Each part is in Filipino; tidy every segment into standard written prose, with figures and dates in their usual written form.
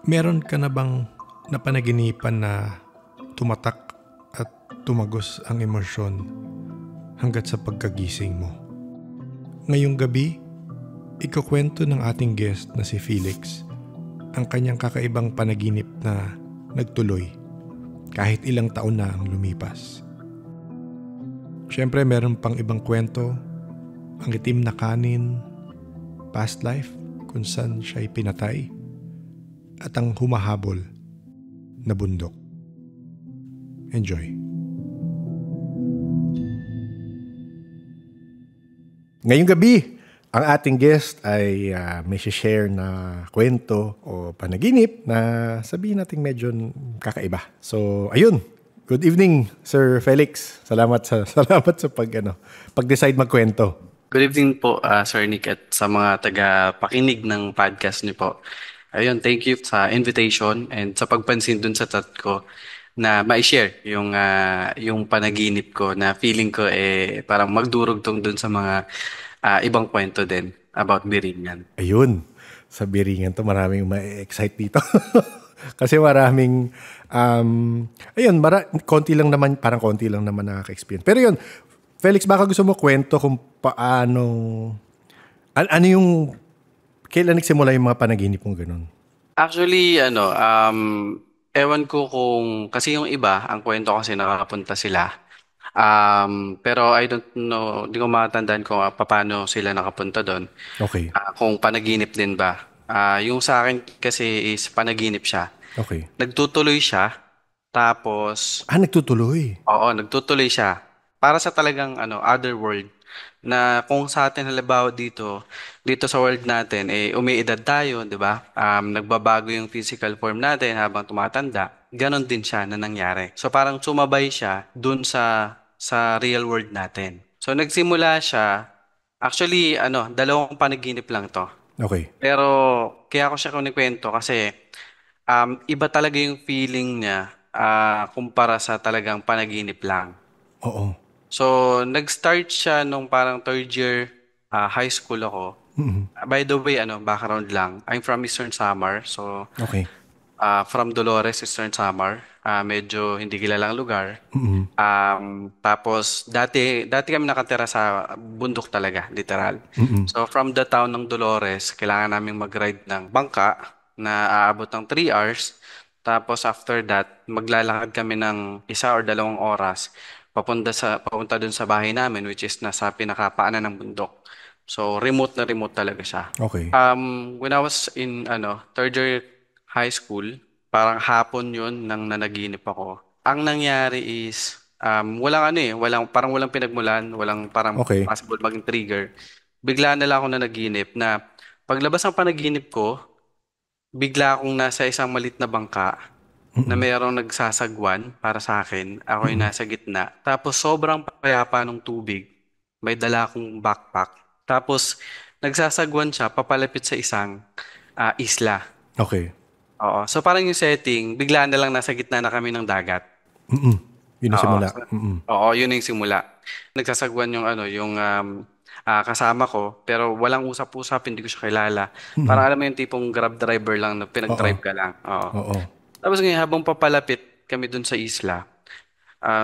Meron ka na bang napanaginipan na tumatak at tumagos ang emosyon hanggat sa pagkagising mo? Ngayong gabi, ikukwento ng ating guest na si Felix ang kanyang kakaibang panaginip na nagtuloy kahit ilang taon na ang lumipas. Siyempre meron pang ibang kwento, ang itim na kanin, past life kung saan siya'y pinatay, at ang humahabol na bundok. Enjoy. Ngayong gabi, ang ating guest ay may share na kwento o panaginip na sabihin natin medyo kakaiba. So, ayun. Good evening, Sir Felix. Salamat sa pag-decide magkwento. Good evening po, Sir Nick, at sa mga taga-pakinig ng podcast niyo po. Ayun, thank you sa invitation and sa pagpansin dun sa chat ko na ma-share yung panaginip ko na feeling ko parang magdurugtong dun sa mga ibang kwento din about Biringan. Ayun, sa Biringan to maraming ma-excite dito. Kasi maraming, konti lang naman nakaka-experience. Pero yun, Felix, baka gusto mo kwento kung paano, ano yung, kailan nagsimula yung mga panaginip mong ganun? Actually, ewan ko kasi yung iba, ang kwento kasi nakakapunta sila. Pero I don't know, di ko matandaan kung paano sila nakapunta doon. Okay. Kung panaginip din ba. Yung sa akin kasi is panaginip siya. Okay. Nagtutuloy siya, tapos, Nagtutuloy. oo, nagtutuloy siya. Para sa talagang other world na kung sa atin halimbawa dito sa world natin, umiidad tayo, di ba? Nagbabago yung physical form natin habang tumatanda. Ganon din siya na nangyari. So parang sumabay siya dun sa real world natin. So nagsimula siya, actually, dalawang panaginip lang to. Okay. Pero kaya ko siya kunikwento kasi iba talaga yung feeling niya kumpara sa talagang panaginip lang. Oo. So, nag-start siya nung parang third year high school ako. By the way, background lang. I'm from Eastern Samar. So, Okay. from Dolores, Eastern Samar. Medyo hindi kilalang lugar. Tapos, dati kami nakatira sa bundok talaga, literal. So, from the town ng Dolores, kailangan namin mag-ride ng bangka na aabot ng 3 hours. Tapos, after that, maglalakad kami ng 1 or 2 oras papunta dun sa bahay namin, which is nasa pinakapaanan ng bundok. So, remote na remote talaga siya. Okay. When I was in third year high school, parang hapon yun nang nanaginip ako. Ang nangyari is, parang walang pinagmulan, walang parang Okay. possible maging trigger. Bigla na lang ako nanaginip na paglabas ng panaginip ko, bigla akong nasa isang malit na bangka na mayroong nagsasagwan para sa akin. Ako yung nasa gitna. Tapos sobrang payapa ng tubig. May dala akong backpack. Tapos nagsasagwan siya papalapit sa isang isla. Okay. Oo. So parang yung setting, bigla na lang nasa gitna na kami ng dagat. Yun ang Oo. simula. Oo, yun na yung simula. Nagsasagwan yung kasama ko, pero walang usap-usap, hindi ko siya kilala. Parang alam mo yung tipong grab driver lang na Oo. pinag-drive ka lang. Oo. Oo. Tapos ngayon, habang papalapit kami dun sa isla,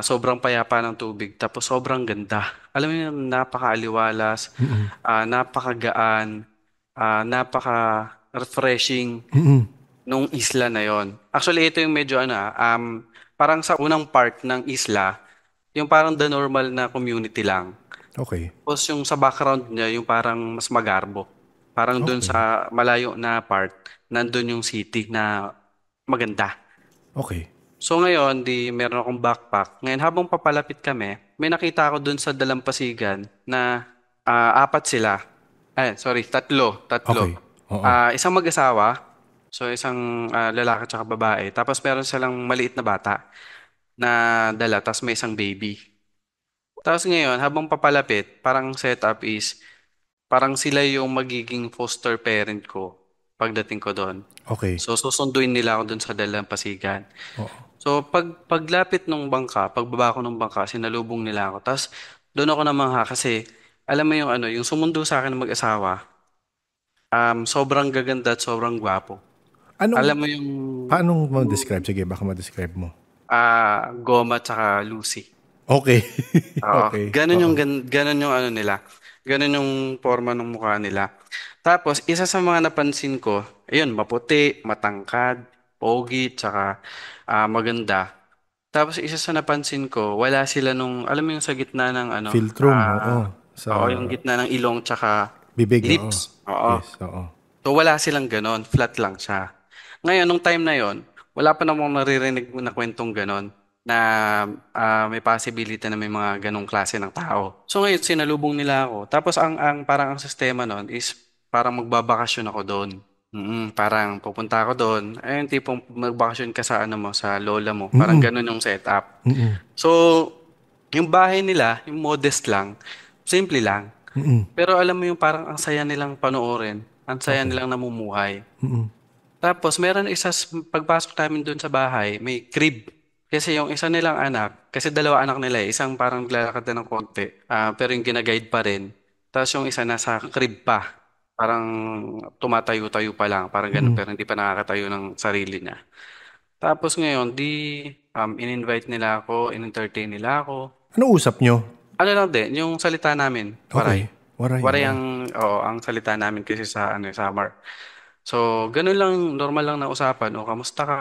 sobrang payapa ng tubig, tapos sobrang ganda. Alam mo yung napaka-aliwalas, napakagaan, napaka-refreshing nung isla na yon. Actually, ito yung medyo parang sa unang part ng isla, yung parang the normal na community lang. Okay. Tapos yung sa background niya, yung parang mas magarbo. Parang dun Okay. sa malayo na part, nandun yung city na maganda. Okay. So ngayon, meron akong backpack. Ngayon, habang papalapit kami, may nakita ako dun sa dalampasigan na apat sila. Sorry, tatlo. Tatlo. Okay. Oo. Isang mag-asawa, so isang lalaki at babae. Tapos meron silang maliit na bata na dala, tapos may isang baby. Tapos ngayon, habang papalapit, parang setup is, parang sila yung magiging foster parent ko pagdating ko doon. Okay. So susunduin nila ako doon sa dalampasigan. Oo. So paglapit ng bangka, pagbaba ko ng bangka, sinalubong nila ako. Tapos doon ako namangha kasi alam mo yung sumundo sa akin ng mag-asawa, sobrang gaganda at sobrang gwapo. Anong, Alam mo yung paanong mo describe? Sige, baka ma-describe mo. Goma tsaka Lucy. Okay. Oo, Okay. ganun Oo. ganun yung ano nila. Ganun yung forma ng mukha nila. Tapos, isa sa mga napansin ko, ayun, maputi, matangkad, pogi, tsaka maganda. Tapos, isa sa napansin ko, wala sila nung, alam mo yung sa gitna ng ano, Filtrum, oo. Sa oo, yung gitna ng ilong tsaka bibig, oo. lips. Oo. Yes, oo. So, wala silang ganon, flat lang siya. Ngayon, nung time na yon, wala pa namang naririnig na kwentong ganon na may possibility na may mga ganong klase ng tao. So ngayon, sinalubong nila ako. Tapos parang ang sistema nun is parang magbabakasyon ako doon. Parang pupunta ako doon. Ayun, tipong magbakasyon ka sa ano mo, sa lola mo. Parang Mm-mm. ganon yung setup. Mm-mm. So, yung bahay nila, yung modest lang, simple lang. Mm-mm. Pero alam mo yung parang ang saya nilang panoorin, ang saya Okay. nilang namumuhay. Mm-mm. Tapos meron pagpasok namin doon sa bahay, may crib. Kasi yung isa nilang anak, kasi dalawa anak nila eh, isang parang naglalakad na ng konti, pero yung ginaguide pa rin. Tapos yung isa nasa crib pa, parang tumatayo-tayo pa lang, parang ganun, Mm-mm. pero hindi pa nakakatayo ng sarili niya. Tapos ngayon, in-invite nila ako, in-entertain nila ako. Ano usap nyo? Ano lang din, yung salita namin, waray. Okay. Waray, Waray oo. ang salita namin kasi sa summer. So, ganun lang, normal lang na usapan. O, kamusta ka?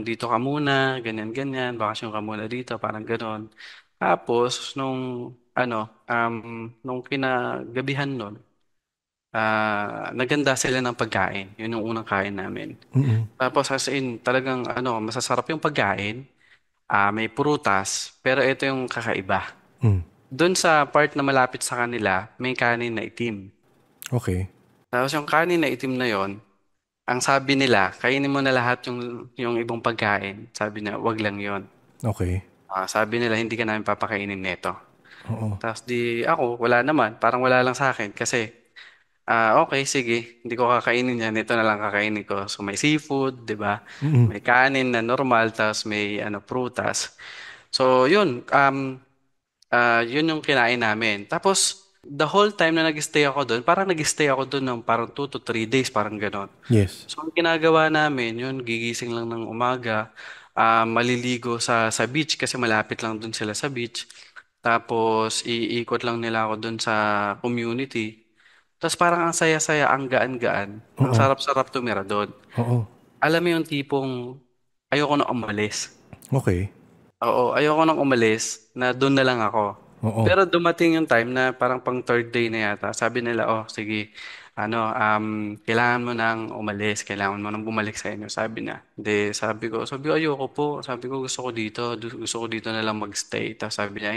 Dito ka muna, ganyan, ganyan. Bakasyon ka muna dito, parang ganun. Tapos, nung kinagabihan nun, naganda sila ng pagkain. Yun yung unang kain namin. Mm-mm. Tapos, as in, talagang, masasarap yung pagkain. May prutas, pero ito yung kakaiba. Mm. Doon sa part na malapit sa kanila, may kanin na itim. Okay. Tapos yung kanin na itim na yon, ang sabi nila, kainin mo na lahat yung ibang pagkain. Sabi niya, wag lang yon. Okay. Sabi nila, hindi ka namin papakainin neto. Oo. Tapos di ako, wala naman. Parang wala lang sa akin. Kasi, okay, sige. Hindi ko kakainin yan. Ito na lang kakainin ko. So may seafood, di ba? Mm-mm. May kanin na normal, tapos may prutas. So yun, yun yung kinain namin. Tapos, the whole time na nag-stay ako doon, parang nag-stay ako doon ng parang 2 to 3 days, parang ganon. Yes. So, ang ginagawa namin, yun, gigising lang ng umaga, maliligo sa beach kasi malapit lang dun sila sa beach. Tapos, iikot lang nila ako dun sa community. Tapos, parang ang saya-saya, ang gaan-gaan. Ang Oo. sarap-sarap tumira doon. Oo. Alam mo yung tipong ayoko na umalis. Okay. Oo, ayoko nang umalis na doon na lang ako. Oo. Pero dumating yung time na parang pang third day na yata. Sabi nila, oh, sige, kailangan mo nang umalis, kailangan mo nang bumalik sa inyo. Sabi niya. Hindi, sabi ko, ayoko po. Sabi ko, gusto ko dito. Gusto ko dito na lang magstay. Tapos sabi niya,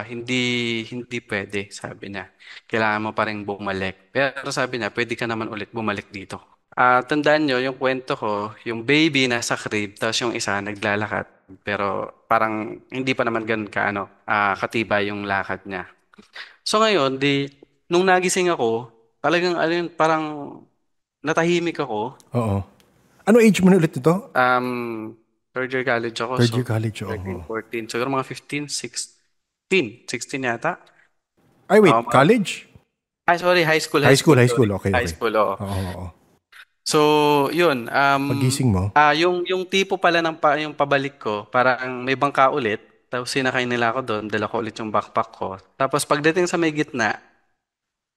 hindi pwede. Sabi niya, kailangan mo pa rin bumalik. Pero sabi niya, pwede ka naman ulit bumalik dito. Tandaan nyo, yung kwento ko, yung baby nasa crib, tapos yung isa naglalakad. Pero parang hindi pa naman ganun katibay yung lakad niya. So ngayon, nung nagising ako, talagang alin, parang natahimik ako. Oo. Ano age mo na ulit ito? Third year college ako, Third so year college, 13, oo. 14. Siguro mga 15, 16. 16 yata. Ay, Oo, wait. College? ay, sorry, high school, High high school, school, high sorry. school. Okay, High okay. school, oo. Oo, oo. So, yun. Pagising mo? Yung tipo pala yung pabalik ko, parang may bangka ulit. Tapos sinakay nila ako doon, dala ko ulit yung backpack ko. Tapos pagdating sa may gitna,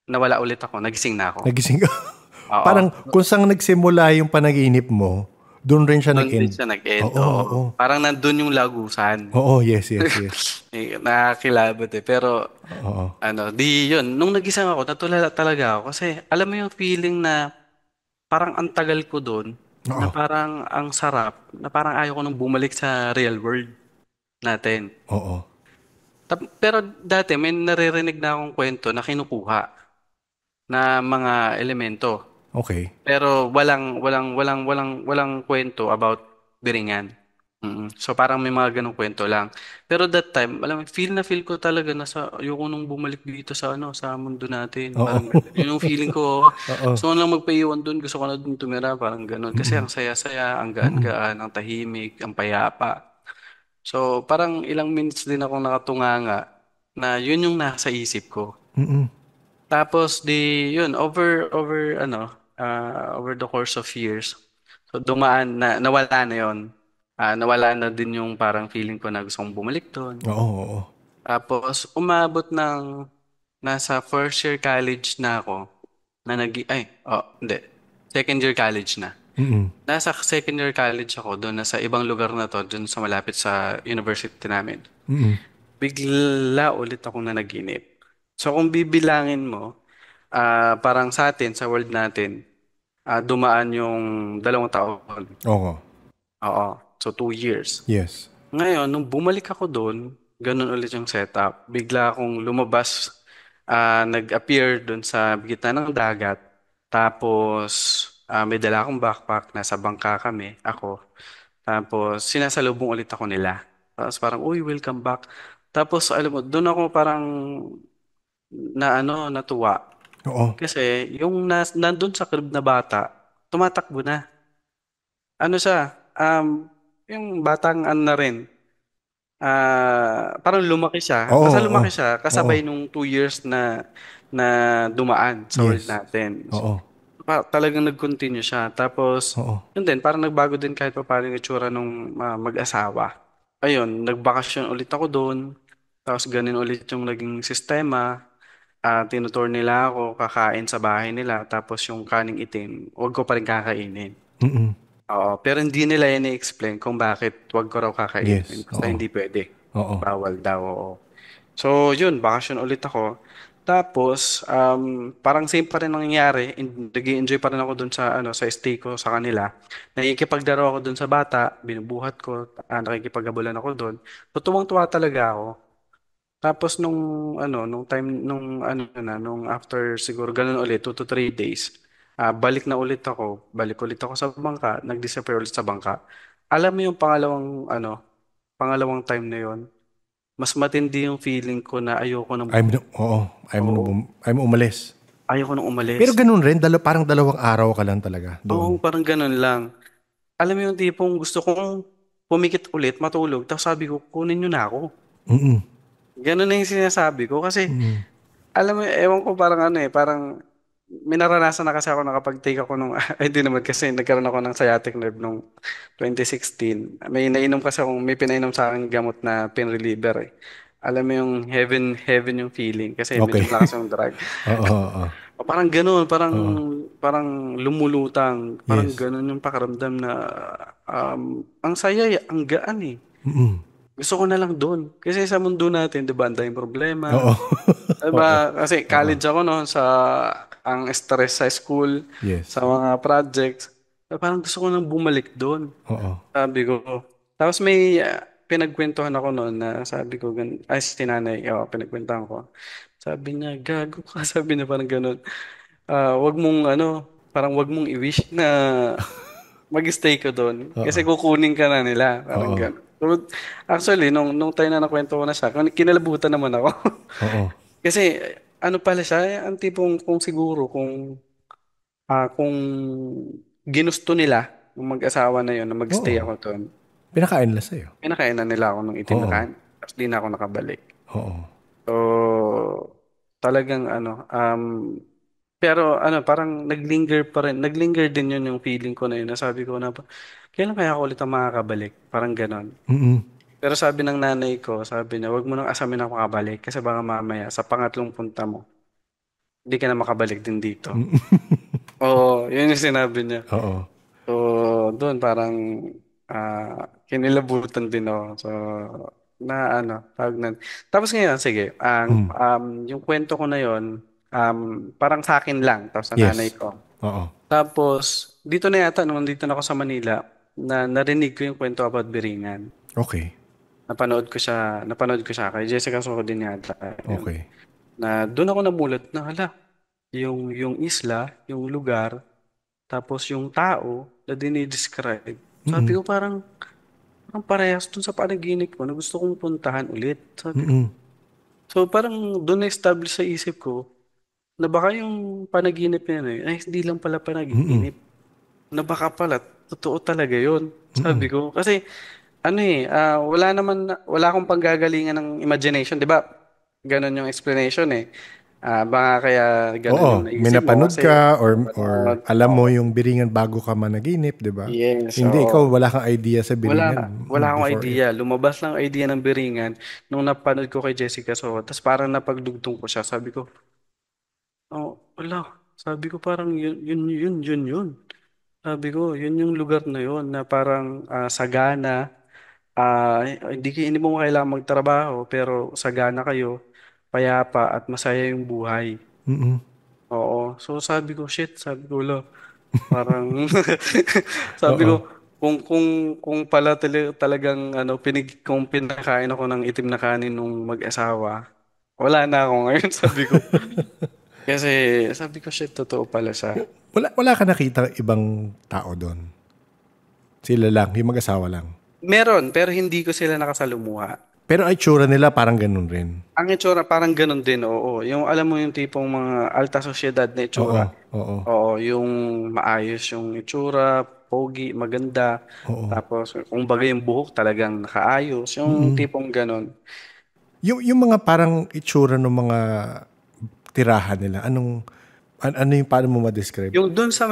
nawala ulit ako, nagising na ako. Nagising ka? Oo. Parang kung saan nagsimula yung panaginip mo, doon rin siya Doon din nag-end. siya nag-end. Oo, Oo. oo. Parang nandun yung lagusan. Oo, yes, yes, yes. Nakakilabot eh. Pero, Oo. yun. Nung nagising ako, natulala talaga ako. Kasi, alam mo yung feeling na parang ang tagal ko doon, na Oo. parang ang sarap, na parang ayaw ko nung bumalik sa real world natin. Oo. Pero dati may naririnig na akong kwento na kinukuha na mga elemento. Okay. Pero walang kwento about Biringan. So parang may mga ganong kwento lang. Pero that time, alam mo, feel na feel ko talaga na ayoko nung bumalik dito sa mundo natin. Oo. Parang ganun. Yun yung feeling ko. Oo. Gusto ko lang magpaiwan doon, gusto ko na doon tumira, parang ganun. Kasi Mm-mm. ang saya-saya, ang Mm-mm. gaan-gaan, ang tahimik, ang payapa. So parang ilang minutes din ako nakatunganga na yun yung nasa isip ko. Mm-mm. Tapos yun, over over the course of years. So dumaan na nawala na 'yon. Nawala na din yung parang feeling ko na gusto kong bumalik doon. Oo, oo. Tapos umabot ng nasa first year college na ako na hindi. Second year college na. Mm-mm. Nasa second year college ako doon, nasa ibang lugar na to, doon sa malapit sa university namin. Mm-mm. Bigla ulit ako na naginip. So kung bibilangin mo, parang sa atin, sa world natin, dumaan yung 2 taon. Oo. Oo. So 2 years. Yes. Ngayon, nung bumalik ako doon, ganun ulit yung setup. Bigla akong lumabas, nag-appear doon sa gitna ng dagat. Tapos, may dala akong backpack, nasa bangka kami, ako. Tapos, sinasalubong ulit ako nila. Tapos parang, uy, welcome back. Tapos, alam mo, doon ako parang natuwa. Oo. Kasi, yung nandun sa crib na bata, tumatakbo na. Ano siya, yung batang ano na rin, parang lumaki siya. Oo, Basta oo. lumaki siya Oo. kasabay nung 2 years na dumaan sa world Yes. natin. So, Oo. talagang nag-continue siya. Tapos, Oo. yun din, parang nagbago din kahit pa paano yung itsura nung mag-asawa. Ayun, nagbakasyon ulit ako doon. Tapos ganun ulit yung naging sistema. Tinutour nila ako, kakain sa bahay nila. Tapos yung kaning itim, wag ko pa rin kakainin. Mm-mm. Oo, pero hindi nila yan i-explain kung bakit wag ko raw kakainin. Yes. Basta Oo. hindi pwede. Oo. Bawal daw, oo. So, yun, bakasyon ulit ako. Tapos, parang same pa rin nangyayari. Nag-enjoy pa rin ako dun sa, sa stay ko sa kanila. Nakikipagdaro ako dun sa bata, binubuhat ko, nakikipaghabulan ako dun. So, tuwang-tuwa talaga ako. Tapos nung after siguro ganun ulit, 2 to 3 days, balik ulit ako sa bangka, nag-disappear ulit sa bangka. Alam mo yung pangalawang time na yon, mas matindi yung feeling ko na ayoko nang Oo. oo, I'm umalis. ayoko nang Pero umalis. ganun rin, parang 2 araw ka lang talaga Oo, doon. parang ganun lang. Alam mo yung tipong gusto kong pumikit ulit, matulog, tapos sabi ko, kunin nyo na ako. Mm-mm. Ganun na yung sinasabi ko kasi Mm-mm. alam mo, ewan ko parang parang may naranasan na kasi ako nakapag-take ako nung, ay di naman kasi nagkaroon ako ng sciatic nerve nung 2016. May pinainom sa akin gamot na pain reliever eh. Alam mo yung heaven, heaven yung feeling kasi medyo Okay. malakas yung drug. Oo, oo. Parang ganun, Oo. parang lumulutang, parang Yes. ganun yung pakiramdam na ang saya, ang gaan eh. Mm-mm. Gusto ko na lang doon. Kasi sa mundo natin, 'di ba, ang daming problema. Oo. 'Di Oo. ba? Kasi Oo. college ako noon ang stress sa school, Yes. sa mga projects. Parang gusto ko nang bumalik doon. Oo. Sabi ko. Tapos may pinagkwentuhan ako noon na sabi ko ay si nanay, pinagkwentuhan ko. Sabi niya, gago ka, sabi niya parang ganun. Wag mong parang wag mong i-wish na mag-stay ka doon Oo. kasi kukunin ka na nila, parang Oo. gano'n. So, actually, nung time na nakwento ko na siya, kinalabutan naman ako. Oo. Kasi ano pala siya, ang tipong kung siguro kung ginusto nila ng mag-asawa na yon na Oo. mag-stay ako doon, Pinakain nila sa'yo. pinakainan nila ako ng itim na Oo. kain, tapos di na ako nakabalik. Oo. So, talagang pero parang naglinger din yun yung feeling ko na yun. Nasabi ko na, kailan kaya ako ulit ang makakabalik? Parang ganon. Mm-mm. Pero sabi ng nanay ko, sabi niya, wag mo nang asamin ako makabalik kasi baka mamaya sa pangatlong punta mo, hindi ka na makabalik din dito. Mm-mm. Oo, yun yung sinabi niya. Oo. So, doon parang kinilabutan din ako. So, tawag na. Tapos ngayon, sige, Mm. yung kwento ko na yon, parang sa akin lang, tapos sa nanay Yes. ko. Oo. Tapos, dito na yata, nung nandito na ako sa Manila, na narinig ko yung kwento about Biringan. Okay. Napanood ko siya kay Jessica Soho din yata. Yun. Okay. Na doon ako namulat na hala, yung isla, yung lugar, tapos yung tao na dinidescribe. Sabi Mm-mm. ko parang parehas dun sa panaginip ko na gusto kong puntahan ulit. Sabi ko. Mm-mm. So parang doon na-establish sa isip ko na baka yung panaginip na yun ay hindi lang pala Mm-mm. panaginip. Na baka pala totoo talaga yun. Mm-mm. Sabi ko. Kasi wala akong panggagalingan ng imagination, 'di ba? Ganon yung explanation eh. Baka kaya ganun yung Oo, may naisip mo napanood kasi ka or napanood. alam mo Oo. yung biringan bago ka managinip, di ba? Yes, Hindi, ikaw oo. wala kang idea sa biringan Wala akong before it. idea. Lumabas lang idea ng Biringan nung napanood ko kay Jessica Soho. Tapos parang napagdugtong ko siya. Sabi ko, oh, wala. Sabi ko parang yun. Sabi ko, yun yung lugar na yun na parang sagana. Hindi mo kailangan magtrabaho pero sagana kayo, payapa at masaya yung buhay. Mm-mm. Oo. So sabi ko, shit, sabi ko, wala. Parang sabi ko Oo. kung pala talagang kung pinakain ako ng itim na kanin nung mag-asawa, wala na ako ngayon sabi ko. Kasi sabi ko shit totoo pala siya. Wala ka nakita ibang tao doon. Sila lang, yung mag-asawa lang. Meron pero hindi ko sila nakasalumuha. Pero ay tsura nila parang ganun rin. Ang itsura parang ganun din, oo. Yung alam mo yung tipong mga alta sosyedad na Oo, itsura. oo, Oo, yung maayos yung itsura, pogi, maganda. oo. Tapos kung bagay yung buhok talagang nakaayos, yung Mm-mm. tipong ganun. Yung mga parang itsura ng mga tirahan nila, ano yung paano mo ma-describe? Yung doon sa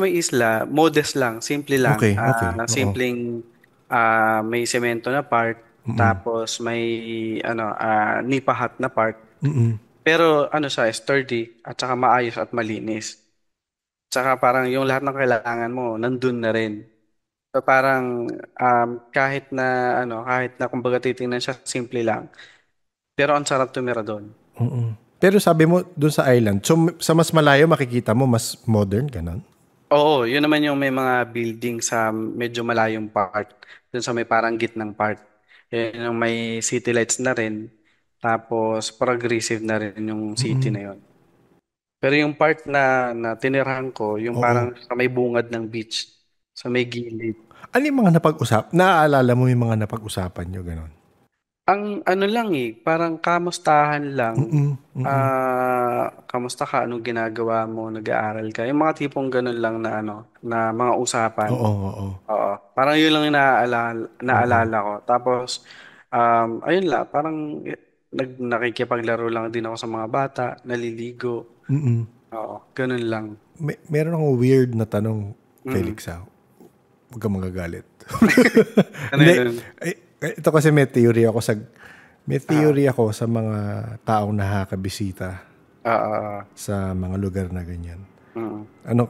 may isla, modest lang, simple lang. Okay, okay, oo. Simpleng may semento na part, Mm-mm. tapos may nipahat na part. Mm-mm. Pero ano siya, sturdy at saka maayos at malinis. Tsaka parang yung lahat ng kailangan mo nandun na rin. So parang kahit na kumbaga titingnan siya simple lang, pero ang sarap tumira doon. Mm-mm. Pero sabi mo doon sa island, so sa mas malayo makikita mo mas modern, ganun? Oo, yun naman yung may mga building sa medyo malayong part. Dun sa may parang gitnang part. Yun yung may city lights na rin. Tapos progressive na rin yung city Mm-mm. na yun. Pero yung part na tinirahan ko, yung Oo. parang sa may bungad ng beach, sa may gilid. Ano yung mga napag-usap? Naaalala mo yung mga napag-usapan nyo, ganun? Ang ano lang parang kamustahan lang. Mm-mm. Mm-mm. Kamusta ka? Anong ginagawa mo? Nag-aaral ka? Yung mga tipong ganun lang na na mga usapan. Oo, oo, Oo. Parang yun lang yung oo. naalala ko. Tapos, ayun lang, parang nakikipaglaro lang din ako sa mga bata, naliligo. Mm-mm. Oo, ganun lang. Meron akong weird na tanong, Mm. Felix, ha? Huwag kang magagalit. Ano Hindi. yun? Ito kasi may Ah, theory ako sa mga taong nakakabisita ah, sa mga lugar na ganyan. mm. Ano,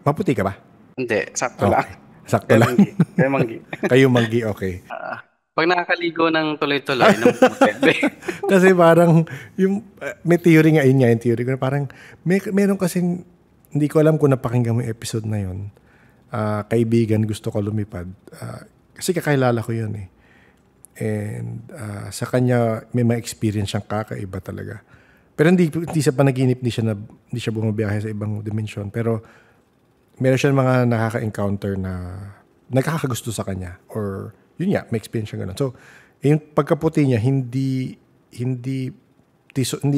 maputi ka ba? Hindi, sakto lang. Okay. Sakto Kaya lang. manggi. Kaya manggi. Kayo manggi, okay. Pag nakakaligo ng tuloy-tuloy, nung pwede. Kasi parang, may theory nga, yun nga yung theory ko, na parang, meron kasing, hindi ko alam kung napakinggan mo yung episode na yun. Kaibigan, gusto ko lumipad. Kasi kakilala ko yun eh. And sa kanya, may ma-experience siyang kakaiba talaga. Pero hindi sa panaginip, hindi siya bumabiyahe sa ibang dimensyon. Pero meron siya mga nakaka-encounter na nakakagusto sa kanya. Or, yun nga, may experience siya ganun. So, yung pagkaputi niya, hindi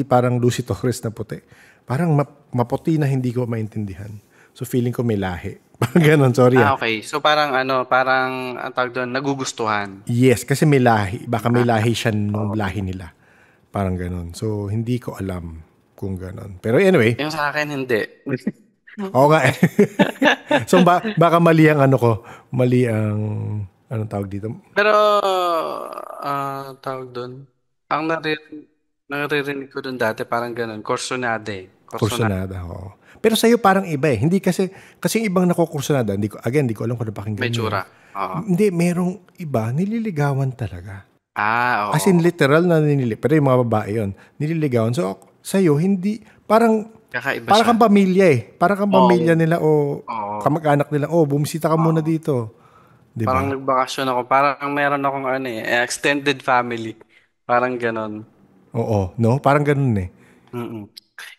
parang Lucy Torres na puti. Parang maputi na hindi ko maintindihan. So, feeling ko may lahi. Parang ganun, sorry ah. Okay. So parang ang tawag doon, nagugustuhan. Yes, kasi may lahi. Baka may Ah, lahi siya nung oo. lahi nila. Parang ganun. So, hindi ko alam kung ganun. Pero anyway, Yung sa akin, hindi. oo nga eh. So, baka mali ang ano ko. Mali ang, anong tawag dito? Pero, tawag doon, ang naririnig ko doon dati, parang ganun, Corsonade. Corsonade. Kursunada. Oo. Pero sa'yo parang iba eh. Hindi kasi yung ibang nakukursunada, hindi ko alam kung napakinggan May mo yun. tsura. Oo. Hindi, merong iba, nililigawan talaga. As in Oo. literal na pero yung mga babae yun, nililigawan. So, sa'yo, hindi, parang, Kakaiba para siya. kang pamilya eh. Para kang pamilya Oo. nila o Oo. kamag-anak nila. Oh, bumisita ka muna Oo. dito. 'Di Parang ba? nagbakasyon ako. Parang meron akong extended family. Parang ganun. Oo, no? Parang ganun eh. Mm.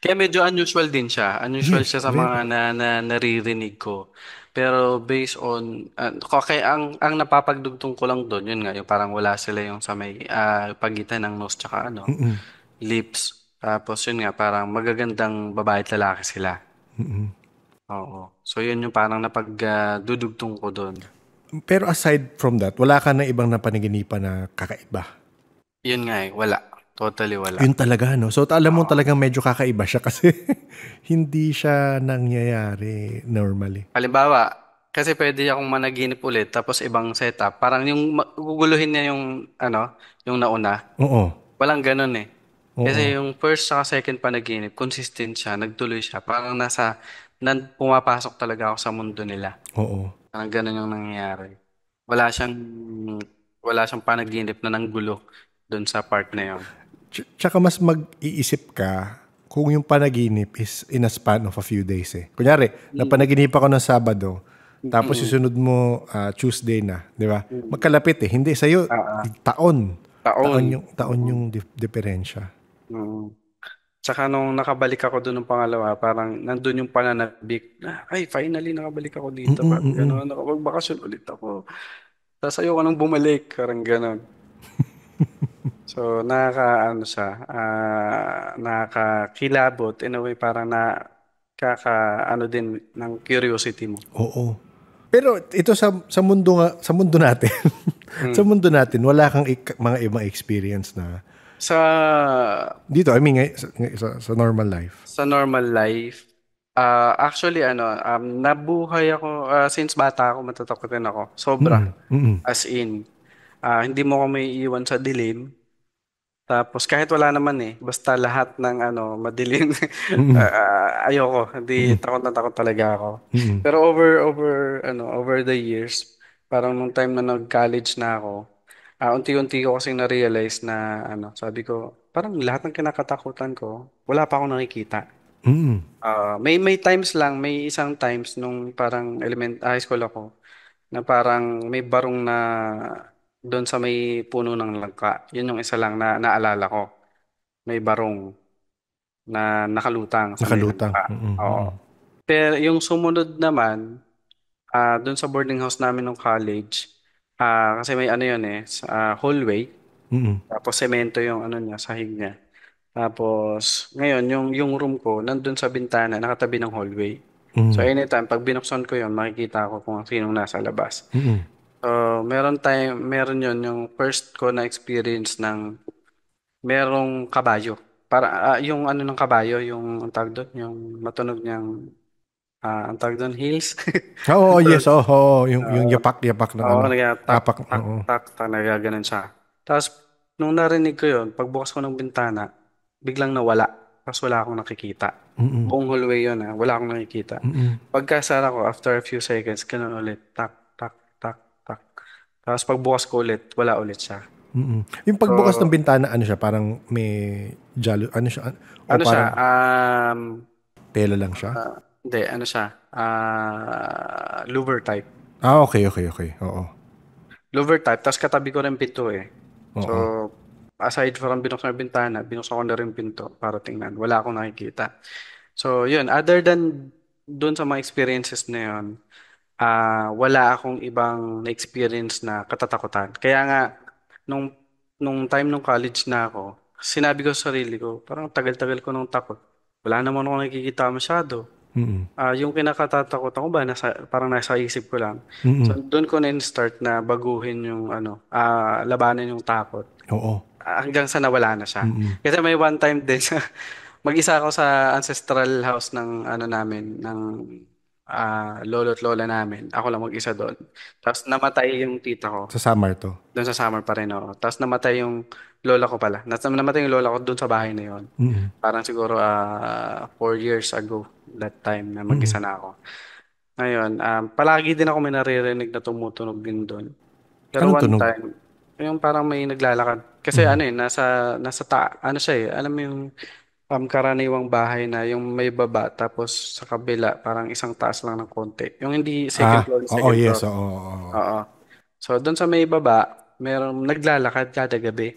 Kaya medyo unusual din siya. Unusual Yes, siya sa mga very. na naririnig ko. Pero based on kaya ang napapagdugtong ko lang doon, yun nga, yung parang wala sila yung sa may pagitan ng nose tsaka Mm-mm. lips. Tapos yun nga, parang magagandang babae at lalaki sila. Mm-mm. Oo. So yun yung parang napagdudugtong ko doon. Pero aside from that, wala ka na ibang napanaginipan na kakaiba. Yun nga wala. totally wala. Yun talaga, no? So, alam mo Oo. talagang medyo kakaiba siya kasi hindi siya nangyayari normally. Halimbawa, kasi pwede akong managinip ulit tapos ibang setup. Parang yung guguluhin niya yung ano, yung nauna. Oo. Walang ganun eh. Oo. Kasi yung first saka second panaginip, consistent siya, nagtuloy siya. Parang pumapasok talaga ako sa mundo nila. Oo. Parang ganun yung nangyayari. Wala siyang, wala siyang panaginip na nanggulo doon sa part na yun. Tsaka mas mag-iisip ka kung yung panaginip is in a span of a few days eh. Kunyari, Mm. napanaginipan ako ng Sabado, tapos Mm-mm. susunod mo Tuesday na, di ba? Mm. Magkalapit eh. Hindi sa'yo, Ah, taon. taon. Taon yung diferensya. Mm. Tsaka nung nakabalik ako doon ng pangalawa, parang nandun yung pananabik na, ay, finally nakabalik ako dito. Mm-mm, Parang mm-mm. gano'n, nakapagbakasyon ulit ako. Tapos ayoko nang bumalik, parang gano'n. So, ano siya, nakakilabot in a way, parang ano din ng curiosity mo. Oo. Pero ito sa mundo nga, sa mundo natin, sa Mm. mundo natin, wala kang mga ibang experience na Sa dito, I mean, sa normal life. sa normal life, actually, nabuhay ako, since bata ako, matatakotin ako. Sobra. Mm-mm, mm-mm, As in, hindi mo ako may iwan sa dilim. Tapos kahit wala naman eh, basta lahat ng madilim, mm-mm, ayoko, hindi mm-mm, takot na takot talaga ako. mm-mm, Pero over the years, parang nung time na nag-college na ako, unti-unti ko kasing na-realize na sabi ko, parang lahat ng kinakatakutan ko, wala pa akong nakikita. mm-mm, May times lang, may isang times nung parang high school ako, na parang may barong na doon sa may puno ng langka. Yun yung isa lang na naalala ko. May barong na nakalutang sa may nakalutang. langka. Mm-mm, Oo. mm-mm, Pero yung sumunod naman, doon sa boarding house namin ng college, kasi may ano yun eh, hallway, mm-mm, tapos semento yung niya, sahig niya. Tapos, ngayon, yung room ko, nandun sa bintana, nakatabi ng hallway. So, mm-mm, anytime, pag binuksan ko yun, makikita ko kung sinong nasa labas. mm-mm, So, meron yun, yung first ko na experience ng merong kabayo. Yung ng kabayo, yung ang tawag doon, yung matunog niyang, ang tawag doon, heels. Oo, Ang tawag, yes, oo, yung ah, yapak-yapak ng oo, ano, nag-tak, yapak, tak, oo. tak, tak, nagaganon siya. Tapos, nung narinig ko yun, pagbukas ko ng bintana, biglang nawala. Tapos wala akong nakikita. Mm-mm, Buong hallway yun, wala akong nakikita. mm-mm, Pagkasara ko, after a few seconds, ganun ulit, tak, tak, tak, tak. Tapos pagbukas ko ulit, wala ulit siya. mm-mm. Yung pagbukas ng So, bintana, ano siya, parang may ano siya, o ano siya, parang tela lang siya? hindi, ano siya, louver type. Ah, okay, okay, okay, oo, Louver type, tapos katabi ko rin pinto eh. So, oo, aside from binuksan yung bintana, binuksan ko na rin pinto para tingnan. Wala akong nakikita. So, yun, other than dun sa mga experiences na yun, wala akong ibang na-experience na katatakutan. Kaya nga, nung, nung time nung college na ako, sinabi ko sa sarili ko, parang tagal-tagal ko nung takot. Wala naman ako nakikita masyado. mm-mm, Yung kinakatatakot ako ba, parang nasa isip ko lang. mm-mm, So, doon ko na-start na baguhin yung labanan yung takot. oo, Hanggang sa nawala na siya. mm-mm, Kasi may one time din, mag-isa ako sa ancestral house ng namin, ng lolo at lola namin. Ako lang mag-isa doon. Tapos namatay yung tita ko. sa summer to. Doon sa summer pa rin ako. Tapos namatay yung lola ko pala. Namatay yung lola ko doon sa bahay na yon. Mm-mm, Parang siguro 4 years ago that time na mm-mm. mag-isa na ako. Ngayon, palagi din ako may naririnig na tumutunog din doon. Pero Anong one tunog? time, yung parang may naglalakad. Kasi Mm. ano siya eh, alam mo yung karaniwang bahay na yung may baba tapos sa kabila parang isang taas lang ng konti. Yung hindi second floor, Oo, second yes, floor. oo, oo. Oo. So doon sa may baba, meron naglalakad kada gabi.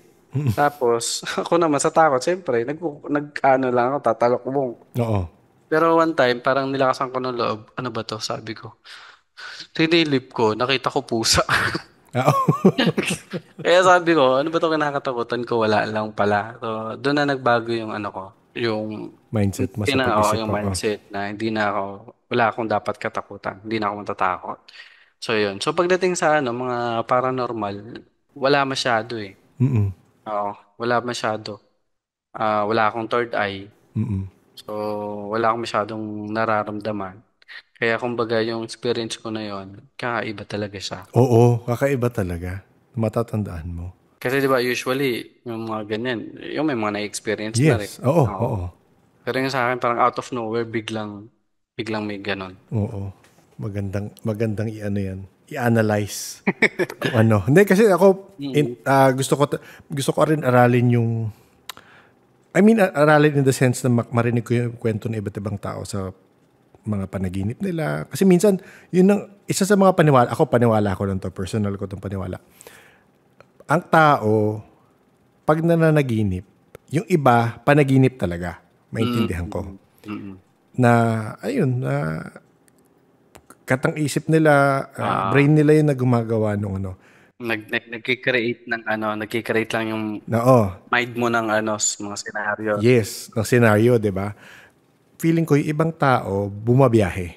Tapos ako naman sa takot, siyempre, ano lang ako, tatalokbong. Oo. Pero one time, parang nilakasan ko ng loob. Ano ba to? Sabi ko. Tinilip ko, nakita ko pusa. Ah, Kaya sabi ko, ano ba to kinakatakutan ko? Wala lang pala. So, doon na nagbago yung ko. Yung, mindset mo sa pag-isip, yung oo. mindset na wala akong dapat katakutan. Hindi na ako matatakot. So, yun. So, pagdating sa mga paranormal, wala masyado eh. Mm-mm. Oo, wala masyado. wala akong third eye. Mm. So, wala akong masyadong nararamdaman. Kaya kumbaga yung experience ko na yon, kakaiba talaga siya. Oo, kakaiba talaga. Matatandaan mo. Kasi 'di ba usually yung mga ganyan, yung may mga na-experience na rin. Yes, oo, Oo. oo. Pero yung sa akin parang out of nowhere biglang biglang may ganon. Oo. Magandang i-ano yan. I-analyze kung ano. Hindi kasi ako Mm. gusto ko rin aralin yung aralin in the sense na marinig ko yung kwento ng iba't ibang tao sa mga panaginip nila. Kasi minsan, yun ang isa sa mga paniwala. Ako, paniwala ko lang to. Personal ko itong paniwala. Ang tao, pag nananaginip, yung iba, panaginip talaga. Mm. Maintindihan ko. Mm. Mm. Na, ayun, na katang isip nila, Ah, brain nila yung na gumagawa nung ano. nagki-create ng ano, nagki-create lang yung Na, oh, mind mo ng ano, mga scenario. yes, ng scenario, di ba? Feeling ko yung ibang tao, bumabiyahe.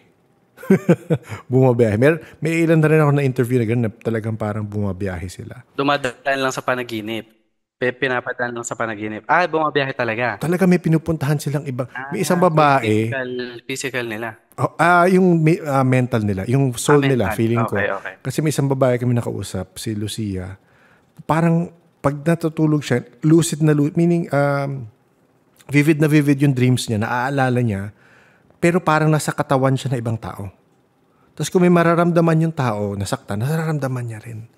Bumabiyahe. May ilan na rin ako na interview na gano'n na talagang parang bumabiyahe sila. Dumadaan lang sa panaginip. Pinapadaan lang sa panaginip. Ah, bumabiyahe talaga. Talaga may pinupuntahan silang ibang, may isang Ah, so babae, physical nila. yung mental nila, yung Ah, soul nila, mental. feeling ko. Okay, okay. Kasi may isang babae kami nakausap, si Lucia. Parang pag natutulog siya, lucid na lucid, meaning vivid na vivid yung dreams niya, naaalala niya, pero parang nasa katawan siya na ibang tao. Tapos kung may mararamdaman yung tao, nasaktan, nararamdaman niya rin.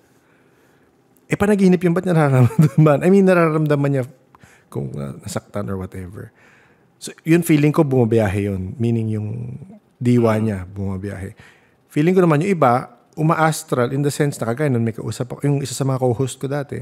Panaginip yung ba't niya nararamdaman? Nararamdaman niya kung nasaktan or whatever. So, yun feeling ko bumabiyahe yun. Meaning yung diwa Mm. niya bumabiyahe. Feeling ko naman yung iba, uma-astral in the sense na kagaya nun may kausap ako. Yung isa sa mga co-host ko dati.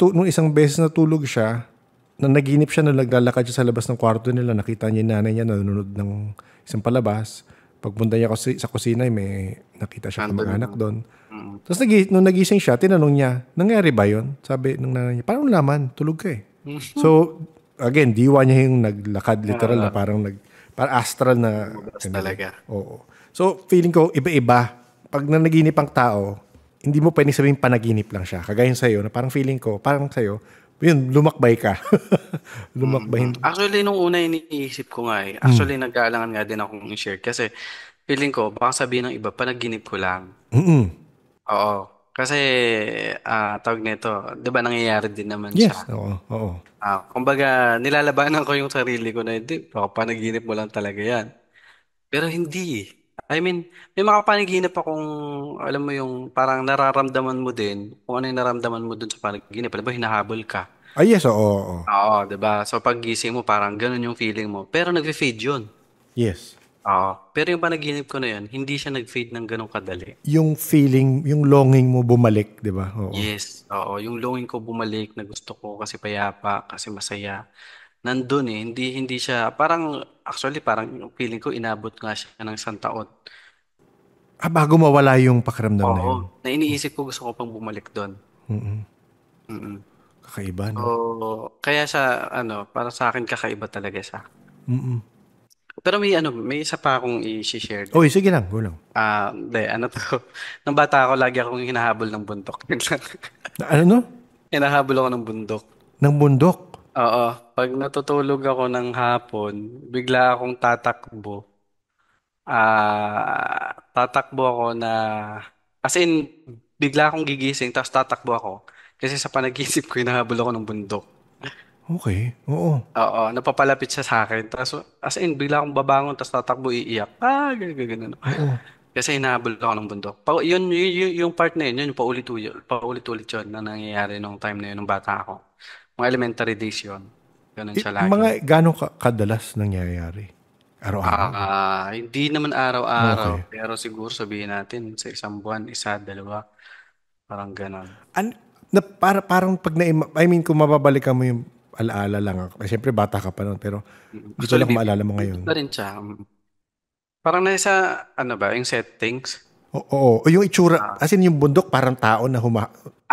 Nung isang beses natulog siya, na naginip siya na naglalakad siya sa labas ng kwarto nila, nakita niya yung nanay niya nanonood ng isang palabas. Pagpunta niya sa kusina, may nakita siya Nandun kamag-anak lang. doon. Mm. Tapos nung nagising siya, tinanong niya, nangyari ba yun? Sabi ng nanay niya, parang laman, tulog ka eh. So, again, diwa niya yung naglakad literal na parang astral na, Lumabas ano rin. talaga. Oo. So, feeling ko, iba-iba. Pag nanaginip ang tao, hindi mo pwedeng sabihin panaginip lang siya. Kagaya sa'yo, na parang feeling ko, parang sa'yo, yun, lumakbay ka. Lumakbay. Actually, nung una iniisip ko nga eh. Mm. Actually, nag-aalangan nga din akong i-share. Kasi feeling ko, baka sabihin ng iba, panaginip ko lang. Mm-mm. Oo. Kasi, tawag nito, di ba nangyayari din naman siya. Yes, oo, oo. Kumbaga, nilalabanan ko yung sarili ko na hindi, baka panaginip mo lang talaga yan. Pero hindi eh. I mean, may mga panaginip akong, alam mo yung parang nararamdaman mo din kung ano yung nararamdaman mo dun sa panaginip. Alam mo, hinahabol ka. Yes, oo, oo. Oo, 'di ba? So paggising mo parang ganun yung feeling mo. Pero nagfe-fade 'yun. Yes. Oo. Pero yung panaginip ko na 'yun, hindi siya nag-fade ng ganun kadali. Yung feeling, yung longing mo bumalik, di ba? Oo. Yes, oo. Yung longing ko bumalik na gusto ko kasi payapa, kasi masaya. Nandun eh. Hindi siya, parang, actually parang yung feeling ko inabot nga siya ng isang taon. Bago mawala yung pakiramdam na Oo. yun. Na iniisip ko gusto ko pang bumalik doon. Mm. Kakaiba, So, no? kaya siya, ano, para sa akin kakaiba talaga siya. Mm-mm. Pero may ano, may isa pa akong i-share din. Oy, sige lang, go lang. Hindi, ano to. Nung bata ako, lagi akong hinahabol ng bundok. Yun lang. Ano, no? Hinahabol ako ng bundok. Ng bundok. Oo, pag natutulog ako ng hapon, bigla akong tatakbo. Tatakbo ako na, as in, bigla akong gigising, tapos tatakbo ako. Kasi sa panagisip ko, hinahabol ako ng bundok. Okay, oo. Oo, napapalapit siya sa akin. Tapos, as in, bigla akong babangon, tapos tatakbo, iiyak. Ganyan, ganyan. Oo. Kasi hinahabol ako ng bundok. Yung part na yun, yung paulit-ulit yun na nangyayari nung time na yun, nung bata ako. Mga elementary days yun. Ganun siya lagi. Gano'ng kadalas nangyayari? Araw-araw? Hindi naman Okay. araw-araw, pero siguro sabihin natin sa isang buwan, isa, dalawa, parang ganun. An, parang pag kung mababalikan mo yung alaala lang ako. Siyempre, bata ka pa noon, pero hindi ko Actually, lang kung maalala mo vivid ngayon. pa rin siya. Parang nasa, ano ba, yung settings? Oo. O yung itsura, Ah, as in yung bundok, parang tao na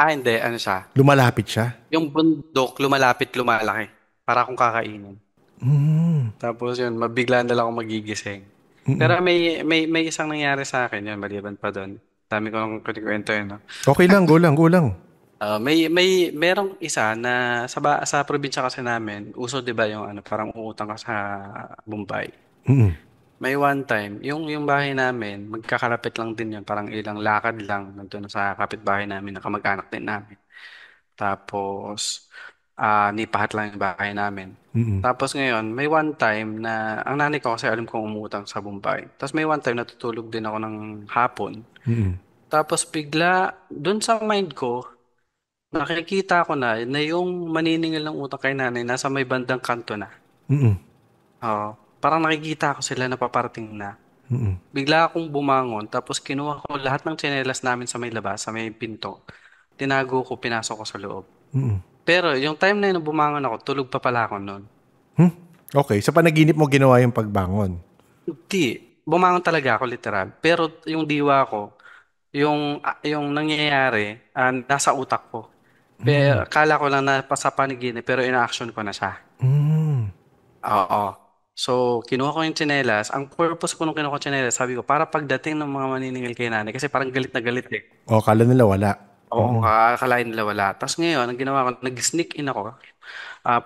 hindi, ano siya. lumalapit siya. Yung bundok, lumalapit, lumalaki. Para akong kakainin. Mm. Tapos yun, mabigla na lang ako magigising. Pero may isang nangyari sa akin yun, maliban pa doon. Dami ko nang kwento yun, no? Okay lang, go lang, go lang. Merong isa na sa probinsya kasi namin, uso 'di ba yung ano, parang uutang ka sa Bombay. Mm, May one time, yung bahay namin, magkakalapit lang din yun, parang ilang lakad lang nandun sa kapitbahay namin, na kamag-anak din namin. Tapos, nipahat lang yung bahay namin. mm, Tapos ngayon, may one time na, ang nanay ko kasi alam kong umutang sa Bombay. Tapos may one time natutulog din ako ng hapon. mm, Tapos bigla, dun sa mind ko, nakikita ko na yung maniningil ng utang kay nanay nasa may bandang kanto na. mm, Oo. Parang nakikita ko sila na paparating na. mm, Bigla akong bumangon, tapos kinuha ko lahat ng tsinelas namin sa may labas, sa may pinto. Tinago ko, pinasok ko sa loob. mm. Pero yung time na yun na bumangon ako, tulog pa pala ako noon. Hmm? Okay, sa panaginip mo ginawa yung pagbangon. Hindi, bumangon talaga ako literal. Pero yung diwa ko, yung nangyayari, nasa utak ko. Mm, Pero kala ko lang na sa panaginip, pero ina-action ko na siya. mm, Oo. So, kinuha ko yung tsinelas. Ang purpose ko nung kinuha ko yung tsinelas, sabi ko, para pagdating ng mga maniningil kay nanay, kasi parang galit na galit eh. O, kala nila wala. Oo, Mm, akalain nila wala. Tapos ngayon, ang ginawa ko, nag-sneak in ako.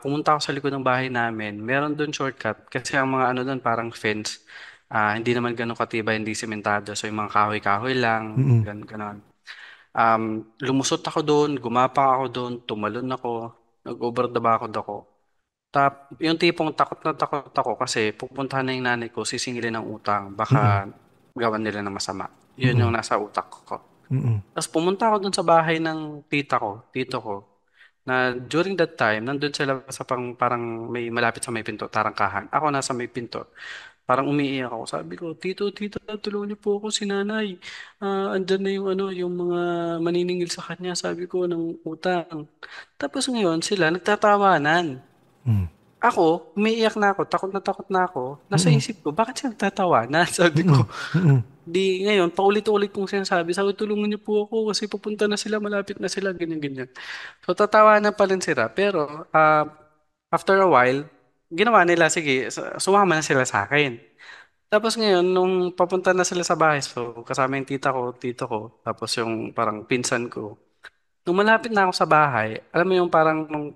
Pumunta ako sa likod ng bahay namin. Meron doon shortcut. Kasi ang mga ano doon, parang fence. Hindi naman ganun katibay, hindi sementado. So yung mga kahoy-kahoy lang, mm, ganon. Lumusot ako doon, gumapang ako doon, tumalon ako, nag-over the backod ako. Yung tipong takot na takot ako kasi pupuntahan na yung nanay ko, sisingilin ng utang. mm, Baka gawan nila ng masama. Yun mm, yung nasa utak ko. mm, Tapos pumunta ako dun sa bahay ng tito ko, na during that time, nandun sila sa parang may malapit sa may pinto, tarangkahan. Ako nasa may pinto. Parang umiiyak ako. Sabi ko, tito, tulungan niyo po ako si nanay. Andyan na yung ano, yung mga maniningil sa kanya, sabi ko, ng utang. Tapos ngayon, sila nagtatawanan. mm, Ako, umiiyak na takot na ako. Nasa mm, isip ko, bakit siya nagtatawanan? Sabi ko, mm, mm, di ngayon, paulit-ulit kong sinasabi, sabi, tulungan niyo po ako kasi pupunta na sila, malapit na sila, ganyan. So, tatawanan pa rin sila. Pero, after a while, ginawa nila, sige, sumama na sila sa akin. Tapos ngayon, nung papunta na sila sa bahay, so, kasama yung tita ko, tito ko, tapos yung parang pinsan ko. Nung malapit na ako sa bahay, alam mo yung parang nung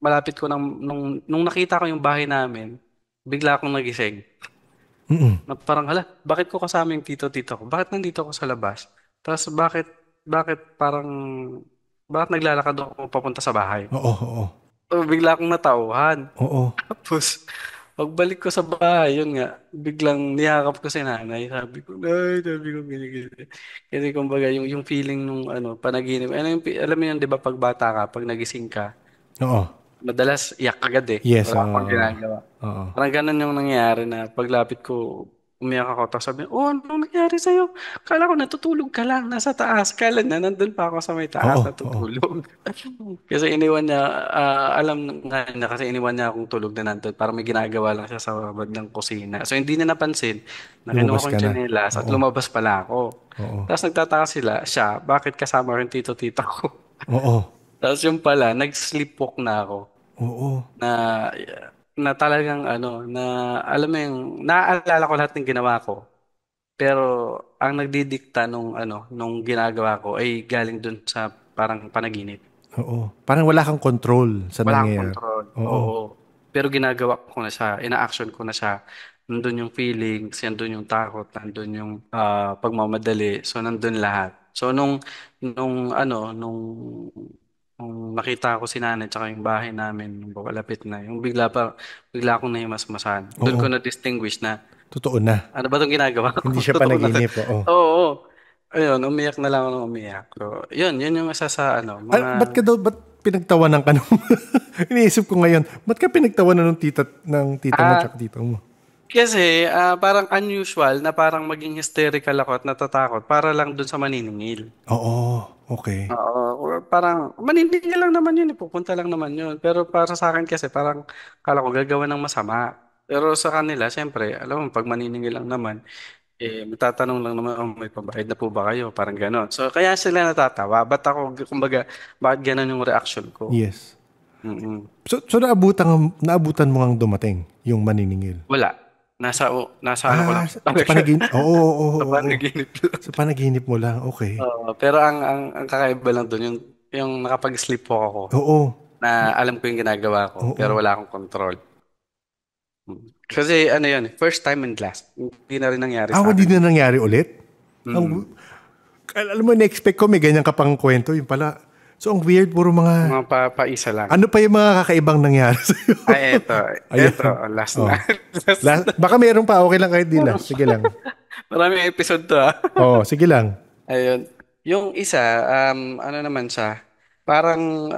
malapit ko nung nakita ko yung bahay namin, bigla akong nagising. mm, Na parang, hala, bakit ko kasama yung tito-tito ko? Bakit nandito ako sa labas? Tapos bakit parang, bakit naglalakad ako papunta sa bahay? oo, oo, So, bigla akong natauhan. oo, Tapos, pagbalik ko sa bahay, yun nga, biglang niyakap ko si nanay. Sabi ko, ganyan. Kasi kumbaga, yung feeling nung ano, panaginip. Ano alam mo yun, di ba, pag bata ka, pag nagising ka, oo. madalas iyak agad eh. Yes, Wala akong ginagawa. oo. Parang ganun yung nangyayari na paglapit ko, umiyak ako. Tapos sabi, oh, anong nangyari sa'yo? Kala ko natutulog ka lang, nasa taas. Kala na, nandun pa ako sa may Oo, taas, oo, natutulog. Kasi iniwan niya, alam nga niya kasi iniwan niya akong tulog na nandun. Parang may ginagawa lang siya sa bandang kusina. So hindi niya napansin na kinuha lumabas ko ka yung na. tsinelas at Oo, lumabas pala ako. oo, Tapos nagtataka siya, bakit kasama rin tito-tito ko? oo, Tapos yung pala, nag-sleepwalk na ako oo, na na talagang ano na alam mo yung naaalala ko lahat ng ginawa ko pero ang nagdidikta nung ginagawa ko ay galing dun sa parang panaginip. oo. Parang wala kang control sa Wala akong nangyayari. control. Oo, Oo. Pero ginagawa ko na siya, ina-action ko na siya. Nandun yung feelings, nandun yung takot, nandun yung pagmamadali. So nandun lahat. So nung nakita ko si nanay tsaka yung bahay namin, nung papalapit na, yung bigla akong nahimasmasan. Doon oo. ko na-distinguish na, Totoo na. ano ba itong ginagawa Hindi ko? siya Totoo na. panaginip, oo. Oo, oo. Ayun, umiyak na lang ako ng umiyak. So, yun yung isa sa mga... Ba't ka daw, ba't pinagtawanan ka nung... Iniisip ko ngayon, ba't ka pinagtawanan ng tita mo Ah, tsaka tito mo? kasi parang unusual na parang maging hysterical ako at natatakot para lang dun sa maniningil. Oo, okay. Oo, or parang maniningil lang naman yun, pupunta lang naman yun. Pero para sa akin kasi parang kala ko gagawa ng masama. Pero sa kanila, siyempre, alam mo, pag maniningil lang naman, matatanong lang naman, oh, may pambayad na po ba kayo? Parang gano'n. So, kaya sila natatawa. Ba't ako, kumbaga, bakit gano'n yung reaction ko? Yes. Mm-mm. So naabutan mo ngang dumating yung maniningil? Wala. Nasa ano ko lang. Sa panaginip? Oo, oo, Sa oo, oo. panaginip lang. Sa panaginip mo lang, okay. Pero ang kakaiba lang doon, yung yung nakapag-sleepwalk ako Oo. na alam ko yung ginagawa ko Oo. pero wala akong control. Kasi ano yun, first time and last. Hindi na rin nangyari sa Hindi akin. na nangyari ulit? Ang, Mm. alam mo, na-expect ko may ganyan ka pang kwento. Yung pala. So, ang weird, puro mga, Mga paisa lang. ano pa yung mga kakaibang nangyari sa'yo? Ay, eto, Ayan. last na. Oh. Last na. Baka meron pa, okay lang kahit di last. Sige lang. Maraming episode to ah. Sige lang. Ayun. Yung isa, ano naman siya, parang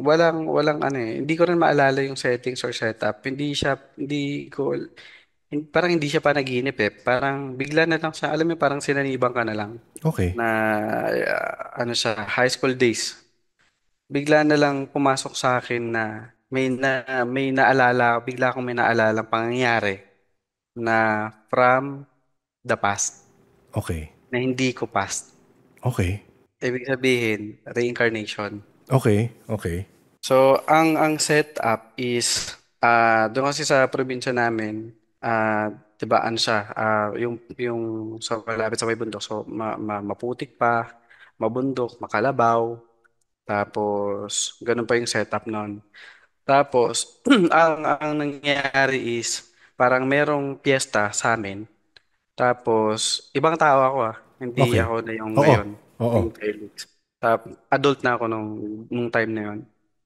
walang ano eh, hindi ko rin maalala yung settings or setup. Parang hindi siya pa naginip eh. Parang bigla na lang siya, alam mo, parang sinanibang ka na lang Okay. na ano siya, high school days. Bigla na lang pumasok sa akin na may naalala, bigla akong may naalala pangyayari na from the past Okay. na hindi ko past. Okay. Ibig sabihin, reincarnation. Okay. Okay. So, ang setup is, doon kasi sa probinsya namin, 'di ba, ano siya, yung sa malapit sa may bundok, so maputik pa, mabundok, makalabaw, tapos ganun pa yung setup noon. Tapos, ang nangyayari is, parang merong piyesta sa amin, tapos ibang tao ako hindi Okay. ako na yung Oo. ngayon, Oo. yung Felix. Adult na ako nung time na yun.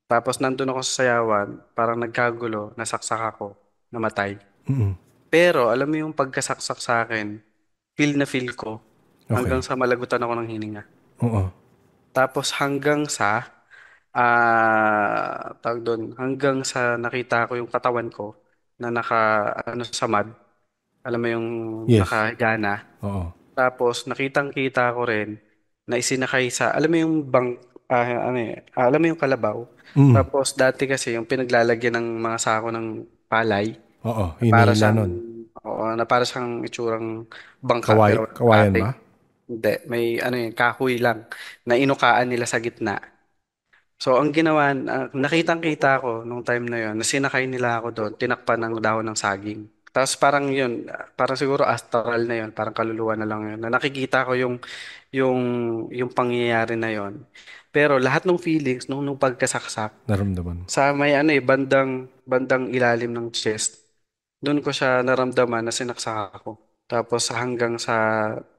Tapos nandun ako sa sayawan, parang nagkagulo, nasaksak ako, namatay. Mm-mm. Pero alam mo yung pagkasaksak sa akin, feel na feel ko hanggang Okay. sa malagutan ako ng hininga. Oo. Tapos hanggang sa, tawag doon, hanggang sa nakita ko yung katawan ko na ano, sa mud, alam mo yung Yes. nakahiga na. Oo. Tapos nakitang-kita ko rin na isinakay sa, alam mo yung ano alam mo yung kalabaw. Mm. Tapos dati kasi yung pinaglalagyan ng mga sako ng palay, Oo. na para Hinihila siyang, nun. oo, na para siyang itsurang bangka pero walang Kawayan ating. ba? Hindi, may ano yun, kahoy lang na inukaan nila sa gitna. So ang ginawa, nakitang-kita ko nung time na yon na sinakay nila ako doon, tinakpan ng dahon ng saging. Tapos parang yun, parang siguro astral na yun, parang kaluluwa na lang yun. Na nakikita ko yung yung pangyayari na yon. Pero lahat ng feelings nung pagkasaksak Naramdaman mo. sa may ano eh, bandang ilalim ng chest, doon ko siya naramdaman na sinaksak ako. Tapos hanggang sa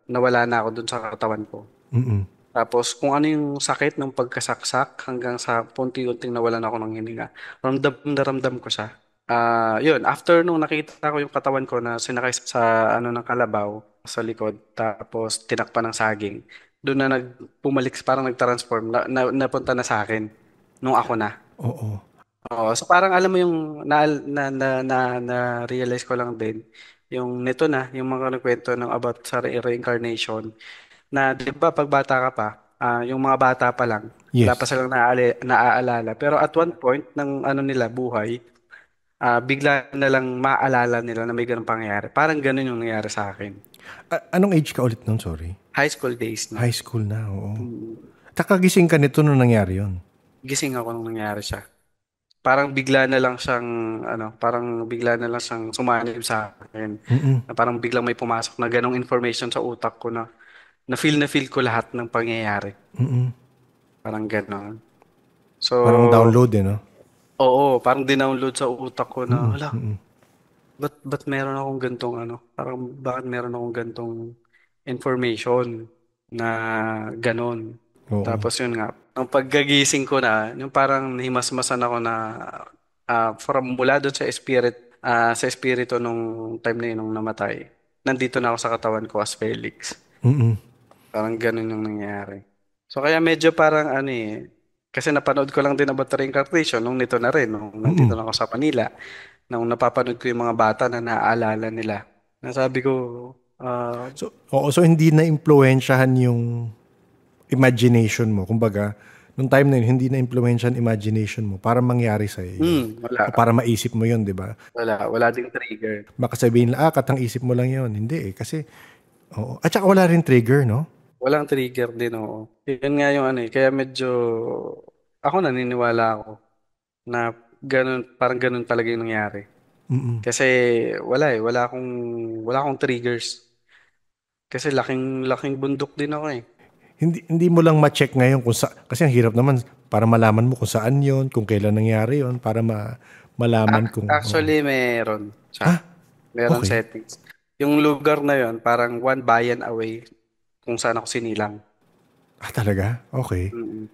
nawala na ako doon sa katawan ko. Mm-mm. Tapos kung ano yung sakit ng pagkasaksak hanggang sa punti-unting nawalan ako ng hininga. Ramdam na ramdam ko siya. Yun, after nung nakita ko yung katawan ko na sinakay sa ano ng kalabaw sa likod, tapos tinakpan ng saging, doon na pumalik, parang nag-transform, napunta na sa akin nung ako na. Oo. Oo, so parang alam mo yung na realize ko lang din yung nito na, yung mga nagkwento ng about sa reincarnation na 'di ba pag bata ka pa, yung mga bata pa lang, wala pa Yes. silang naaalala. Pero at one point ng ano nila buhay, bigla na lang maaalala nila na may ganung pangyayari. Parang ganun yung nangyari sa akin. Anong age ka ulit nun? Sorry. High school days na. High school na, oo. Mm, Kakagising ka nito nung nangyari yon. Gising ako nung nangyari siya. Parang bigla na lang siyang parang bigla na lang siyang sumanib sa akin. Mm-mm. Na parang biglang may pumasok na ganong information sa utak ko na feel ko lahat ng pangyayari. Mm-mm. Parang ganon. So, Parang download eh, no? oo, parang dinownload sa utak ko na, Mm-mm. hala, Mm-mm. ba't meron akong gantong parang bakit meron akong gantong information na ganon. Oo. Tapos yun nga, ang paggagising ko na, yung parang nahimasmasan ako na from mula doon sa espiritu nung time na yun, nung namatay. Nandito na ako sa katawan ko as Felix. Mm-mm. Parang ganon yung nangyari. So kaya medyo parang kasi napanood ko lang din about reincarnation nung nito na rin, nung nandito Mm-mm. na ako sa Manila, nung napapanood ko yung mga bata na naaalala nila. Nasabi ko, So hindi na impluwensyahan yung imagination mo. Kumbaga, nung time na yun, hindi na impluwensyahan imagination mo para mangyari sa yun. wala, O para maisip mo yun, di ba? wala ding trigger. Baka sabihin, katang isip mo lang yun. Hindi eh. Kasi, oo. At saka wala rin trigger, no? Walang trigger din, oo. Yun nga yung kaya medyo, ako naniniwala ako na ganun, parang ganun talaga yung nangyari. Mm-mm. Kasi wala akong triggers. Kasi laking laking bundok din ako eh. hindi mo lang ma-check ngayon kung kasi ang hirap naman para malaman mo kung saan yon, kung kailan nangyari yon, para malaman kung... Actually, meron siya. Ah, Meron okay. settings. Yung lugar na yon parang one bayan away kung saan ako sinilang. Talaga? Okay. Mm.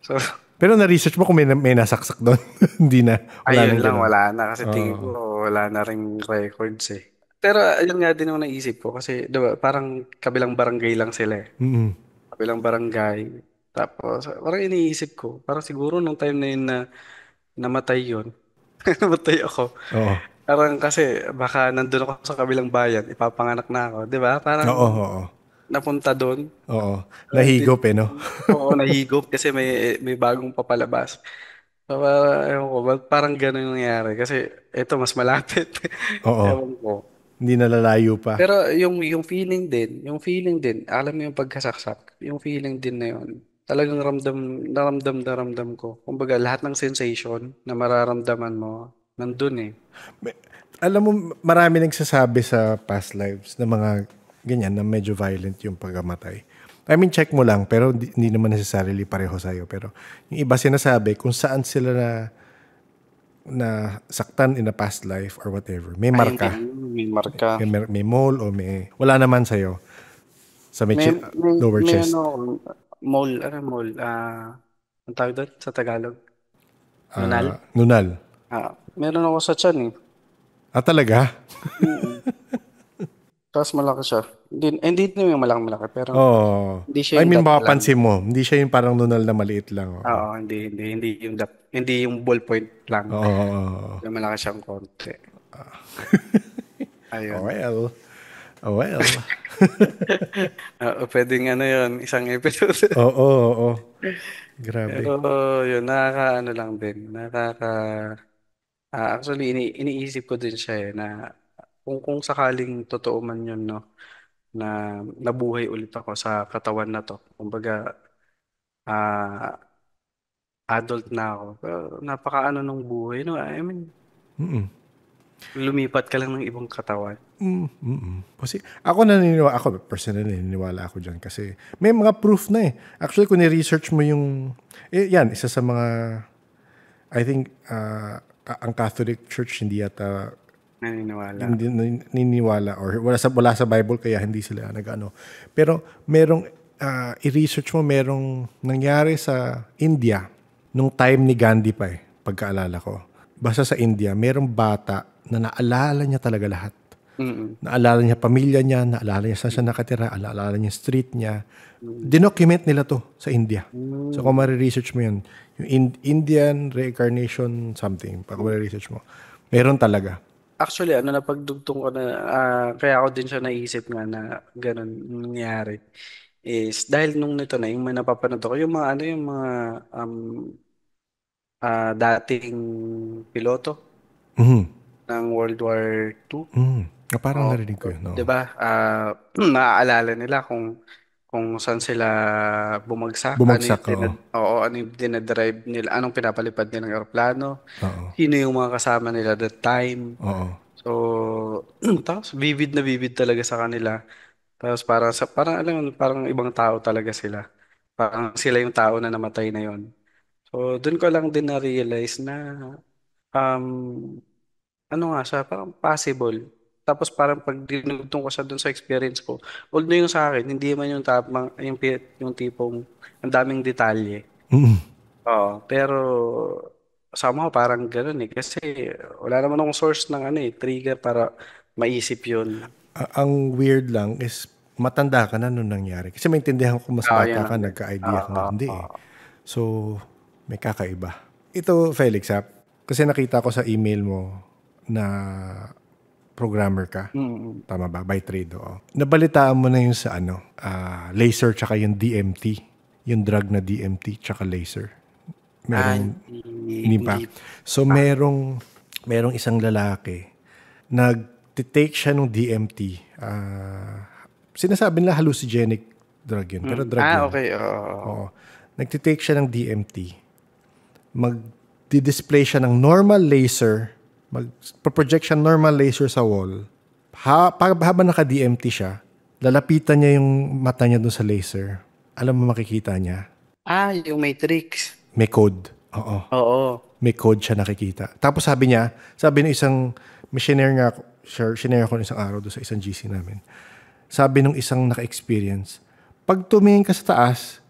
So, Pero na-research mo kung may nasaksak doon? Hindi na. Wala ayun nang lang, ganun. wala na. Kasi tingin Oo. ko, wala na ring records eh. Pero ayun nga din yung naisip ko kasi diba, parang kabilang barangay lang sila eh. Mm. Kabilang barangay. Tapos parang iniisip ko, parang siguro nung time na yun na namatay yun, namatay ako. Oo. Parang kasi baka nandun ako sa kabilang bayan, ipapanganak na ako. Di ba? Oo, Parang oo. napunta doon. Oo. Di, Nahigop no? oo, nahigop kasi may bagong papalabas. So, ewan ko, parang gano'n yung nangyari. Kasi ito, mas malapit. Oo. Ewan ko. Hindi nalalayo pa. Pero yung feeling din, alam mo yung pagkasaksak, yung feeling din na yun, talagang na ramdam ko. Kumbaga, lahat ng sensation na mararamdaman mo, nandun eh. Alam mo, marami nagsasabi sa past lives na mga ganyan na medyo violent yung pagkamatay. I mean, check mo lang, pero hindi naman necessarily pareho sa'yo. Pero yung iba sinasabi kung saan sila na saktan in a past life or whatever. May Ay, marka. may marka. May mole o may... Wala naman sa'yo. Sa lower May chest. ano, mole, ang tawag doon sa Tagalog? Nunal? Nunal. Meron ako sa tiyan eh. Talaga? Mm. Tapos malaki siya. Hindi naman yung malaki, pero Oo. hindi siya I yung mean, dot lang. mapapansin mo. Hindi siya yung parang nunal na maliit lang. Oo. Oo, hindi yung ballpoint lang. Oo. Yung malaki siyang konti. Oh, Ayun. well. Oh, well. Pwedeng ano yun, isang episode. Oo. Pero Grabe. yun, nakakaano lang din. Actually, iniisip ko din siya eh, na kung sakaling totoo man yun, no, na nabuhay ulit ako sa katawan na to. Kumbaga, ah, adult na ako. Pero napakaano nung buhay, no? I mean, Mm-mm. lumipat ka lang ng ibang katawan. Kasi ako personally naniniwala ako dyan kasi may mga proof na eh. Actually, kung ni-research mo yan, isa sa mga, I think, ang Catholic Church hindi yata Naniniwala. hindi naniniwala or wala sa Bible kaya hindi sila nag-ano. Pero merong i-research mo merong nangyari sa India nung time ni Gandhi pa pagkaalala ko. Basta sa India, merong bata na naalala niya talaga lahat. Mm-mm. Naalala niya pamilya niya, naalala niya saan siya nakatira, naalala niya street niya. Dinocument nila to sa India. So kung ma-research mo yun, yung Indian reincarnation something, pag ma-research mo, meron talaga. Actually, ano napagdugtong ko na, kaya ako din siya naisip nga na ganun nangyari is dahil nung nito na, yung may napapanood ako, yung mga ano, yung mga dating piloto Mhm. ng World War II. Parang Oh, narinig ko yun. 'di No? ba? Naaalala nila kung saan sila bumagsak, Bumagsak, oo. ano yung dinadrive nila, anong pinapalipad nilang eroplano, Oo. sino yung mga kasama nila that time. Oo. So, tapos vivid na vivid talaga sa kanila. Tapos parang alam mo, parang ibang tao talaga sila. Parang sila yung tao na namatay na yon. So, doon ko lang din na-realize na um, ano nga siya, parang possible. Tapos parang pag dinugtong ko siya dun sa experience ko, although yung sa akin, hindi man yung tapang, yung tipong ang daming detalye. Mm. Oo, pero somehow parang ganun eh. Kasi wala naman akong source ng ano eh, trigger para maisip yun. Ang weird lang is matanda ka na nung nangyari. Kasi maintindihan ko mas Yun bata ka, lang din. nagka-idea ka na. Hindi eh. Oo. So, may kakaiba. Ito, Felix, kasi nakita ko sa email mo na programmer ka. Mm. Tama ba? By trade, oo. Nabalitaan mo na yung sa laser tsaka yung DMT. Yung drug na DMT tsaka laser. Merong, hindi pa. Hindi So, pa. merong isang lalaki, nag-take siya ng DMT. Sinasabi nila hallucinogenic drug yun. Pero drug yun. Okay. Oo. Oo. Nag-take siya ng DMT. Mag-display siya ng normal laser. Mag-project siya normal laser sa wall. Habang naka-DMT siya, lalapitan niya yung mata niya dun sa laser. alam mo makikita niya? Ah, yung Matrix. May code. Oo. Oo. May code siya nakikita. Tapos sabi niya, sabi ng isang, may shinare nga ako, shinare ako ng isang araw doon sa isang GC namin. Sabi nung isang naka-experience, pag tumingin ka sa taas,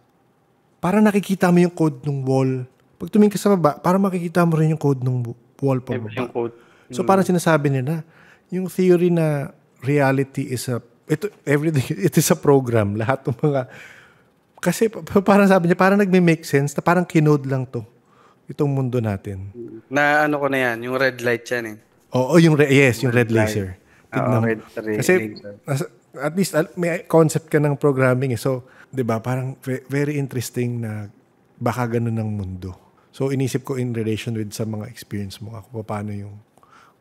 parang nakikita mo yung code ng wall. Pag tumingin ka sa baba, parang makikita mo rin yung code ng wall pa baba. Yung code. So parang sinasabi nila, yung theory na reality is everything, it is a program. Lahat ng mga, kasi parang sabi niya, parang nagme-make sense na parang kinode lang to. Itong mundo natin. Na ano ko na yan, yung red light yan eh. Oo, yung yung red laser. Tignan mo. Kasi laser. at least may concept ka ng programming eh. So, 'di ba, parang very interesting na baka ganun ang mundo. So, inisip ko in relation with sa mga experience mo ako paano yung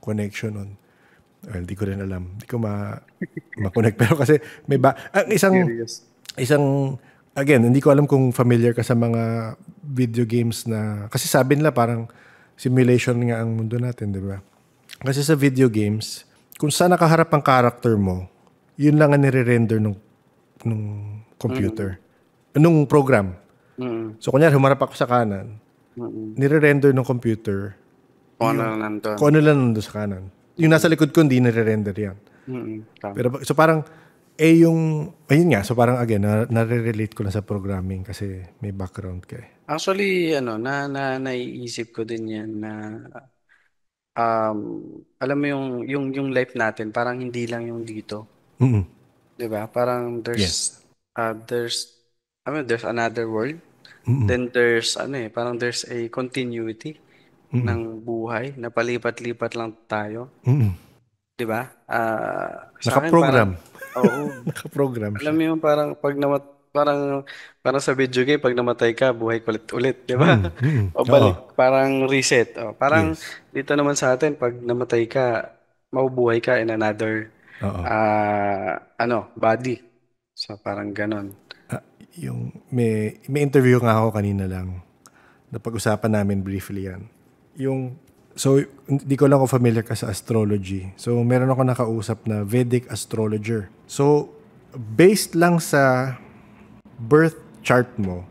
connection nun. Well, di ko rin alam. Di ko ma-connect. Pero kasi may isang again, hindi ko alam kung familiar ka sa mga video games na, kasi sabi nila parang simulation nga ang mundo natin, di ba? Kasi sa video games, kung saan nakaharap ang character mo, yun lang ang nire-render nung computer. Nung program. So, kunyari, humarap ako sa kanan, nire-render ng computer kung ano lang nandun. Kung ano lang nandun sa kanan. Yung nasa likod ko, hindi nire-render yan. Pero, so parang, ayun nga, so parang again, nare-relate ko na sa programming kasi may background ka eh. Actually, naiisip ko din yan na alam mo yung life natin, parang hindi lang yung dito. Mm-mm. 'Di ba? Parang Yes. there's another world. Mm-mm. Then parang there's a continuity ng buhay na palipat-lipat lang tayo. Mm-mm. 'Di ba? Sa akin Nakaprogram. oo. Nakaprogram Alam siya. mo yung parang parang sa video game pag namatay ka, buhay ka ulit, 'di ba? O Oo. balik, parang reset. Parang Yes. dito naman sa atin pag namatay ka, mabubuhay ka in another Oo. body. So parang ganon. Yung may interview nga ako kanina lang. Napag-usapan namin briefly yan. So, hindi ko lang kung familiar ka sa astrology. So, meron ako nakausap na Vedic astrologer. So, based lang sa birth chart mo,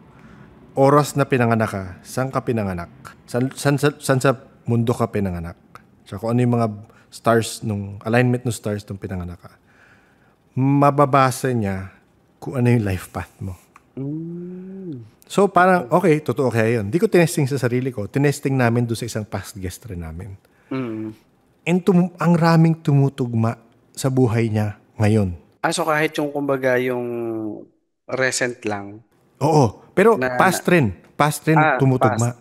oras na pinanganak ka, saan ka pinanganak? Saan sa mundo ka pinanganak? Tsaka kung ano yung mga stars alignment ng stars nung pinanganak ka. Mababasa niya kung ano yung life path mo. So parang, okay, totoo kaya yun. Di ko tinesting sa sarili ko. Tinesting namin doon sa isang past guest rin namin. And ang raming tumutugma sa buhay niya ngayon. So kahit yung kumbaga yung recent lang. Oo. Pero past rin. Past rin tumutugma.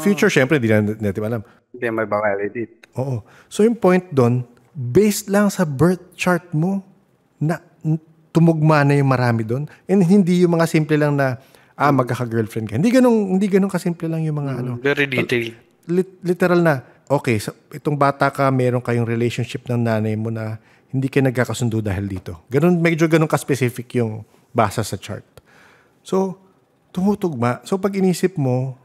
Future, syempre, di natin alam. Hindi may validate. Oo. So yung point doon, based lang sa birth chart mo, na tumugma na yung marami doon. And hindi yung mga simple lang na magkaka-girlfriend ka. Hindi ganun kasimple lang yung mga Very detailed. Literal na, okay, so itong bata ka, meron kayong relationship ng nanay mo na hindi kayo nagkakasundo dahil dito. Medyo ganun ka-specific yung basa sa chart. So, tumutugma. So, pag inisip mo,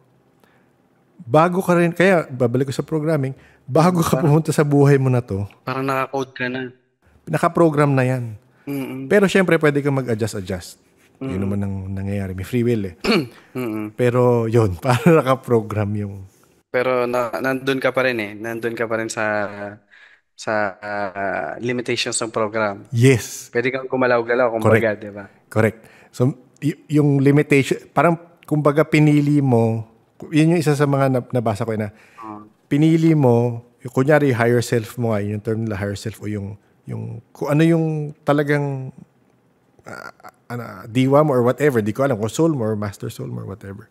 bago ka rin, kaya babalik ko sa programming, bago ka pumunta sa buhay mo na to, parang naka-code ka na. Naka-program na yan. Pero syempre, pwede kang mag-adjust. Yun naman ang nangyayari. May free will eh. Pero yun, parang naka-program yung... Pero nandun ka pa rin eh. Nandun ka pa rin sa limitations ng program. Yes. Pwede kang gumalaw-galaw kumbaga, di ba? Correct. So, yung limitation, parang kumbaga pinili mo, yun yung isa sa mga nabasa ko na, pinili mo, kunyari higher self mo nga, yung term nila higher self o yung kung ano yung talagang diwa mo or whatever, di ko alam kung soul mo or master soul mo or whatever.